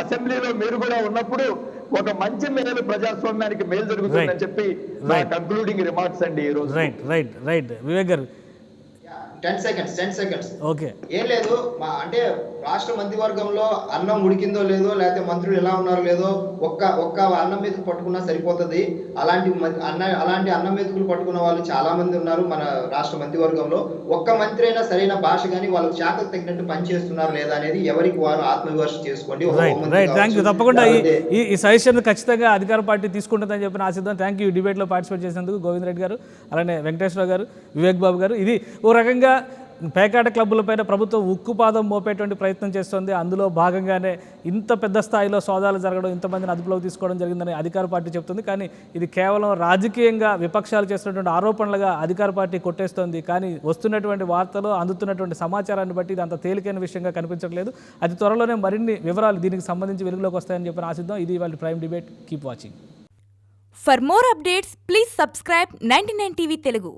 అసెంబ్లీలో మీరు కూడా ఉన్నప్పుడు ఒక మంచి మేలు ప్రజాస్వామ్యానికి మేలు జరుగుతుందని చెప్పి నా కంక్లూడింగ్ రిమార్క్స్ అండి ఈ రోజు. రైట్ వివేక్ గారు 10 seconds. ఓకే, ఏం లేదు. అంటే రాష్ట్ర మంత్రివర్గంలో అన్నం ఉడికిందో లేదో, లేకపోతే మంత్రులు ఎలా ఉన్నారో లేదో, ఒక్క అన్నం మెతుకు పట్టుకున్నా సరిపోతుంది. అలాంటి అన్నం మెతుకులు పట్టుకున్న వాళ్ళు చాలా మంది ఉన్నారు మన రాష్ట్ర మంత్రివర్గంలో. ఒక్క మంత్రి అయినా సరైన భాష కానీ వాళ్ళకి శాఖకు తగినట్టు పనిచేస్తున్నారు లేదా అనేది ఎవరికి వారు ఆత్మవిమర్శ చేసుకోండి. Right, thank you. తప్పకుండా ఈ సజెషన్ ఖచ్చితంగా అధికార పార్టీ తీసుకుంటుందని చెప్పి ఆశిద్దాం. Thank you. డిబేట్లో పార్టిసిపేట్ చేసినందుకు గోవింద్ రెడ్డి గారు, అలానే వెంకటేశ్వర గారు, వివేక్ బాబు గారు. ఇది ఓ రకంగా పేకాట క్లబ్బులపైన ప్రభుత్వం ఉక్కుపాదం మోపేటువంటి ప్రయత్నం చేస్తుంది. అందులో భాగంగానే ఇంత పెద్ద స్థాయిలో సోదాలు జరగడం, ఇంతమందిని అదుపులోకి తీసుకోవడం జరిగిందని అధికార పార్టీ చెప్తుంది. కానీ ఇది కేవలం రాజకీయంగా విపక్షాలు చేస్తున్నటువంటి ఆరోపణలుగా అధికార పార్టీ కొట్టేస్తోంది. కానీ వస్తున్నటువంటి వార్తలు, అందుతున్నటువంటి సమాచారాన్ని బట్టి ఇది అంత తేలికైన విషయంగా కనిపించట్లేదు. అతి త్వరలోనే మరిన్ని వివరాలు దీనికి సంబంధించి వెలుగులోకి వస్తాయని చెప్పి ఆశిద్దాం. ఇది వాళ్ళ prime debate. Keep watching. For more updates, please subscribe 99 TV Telugu.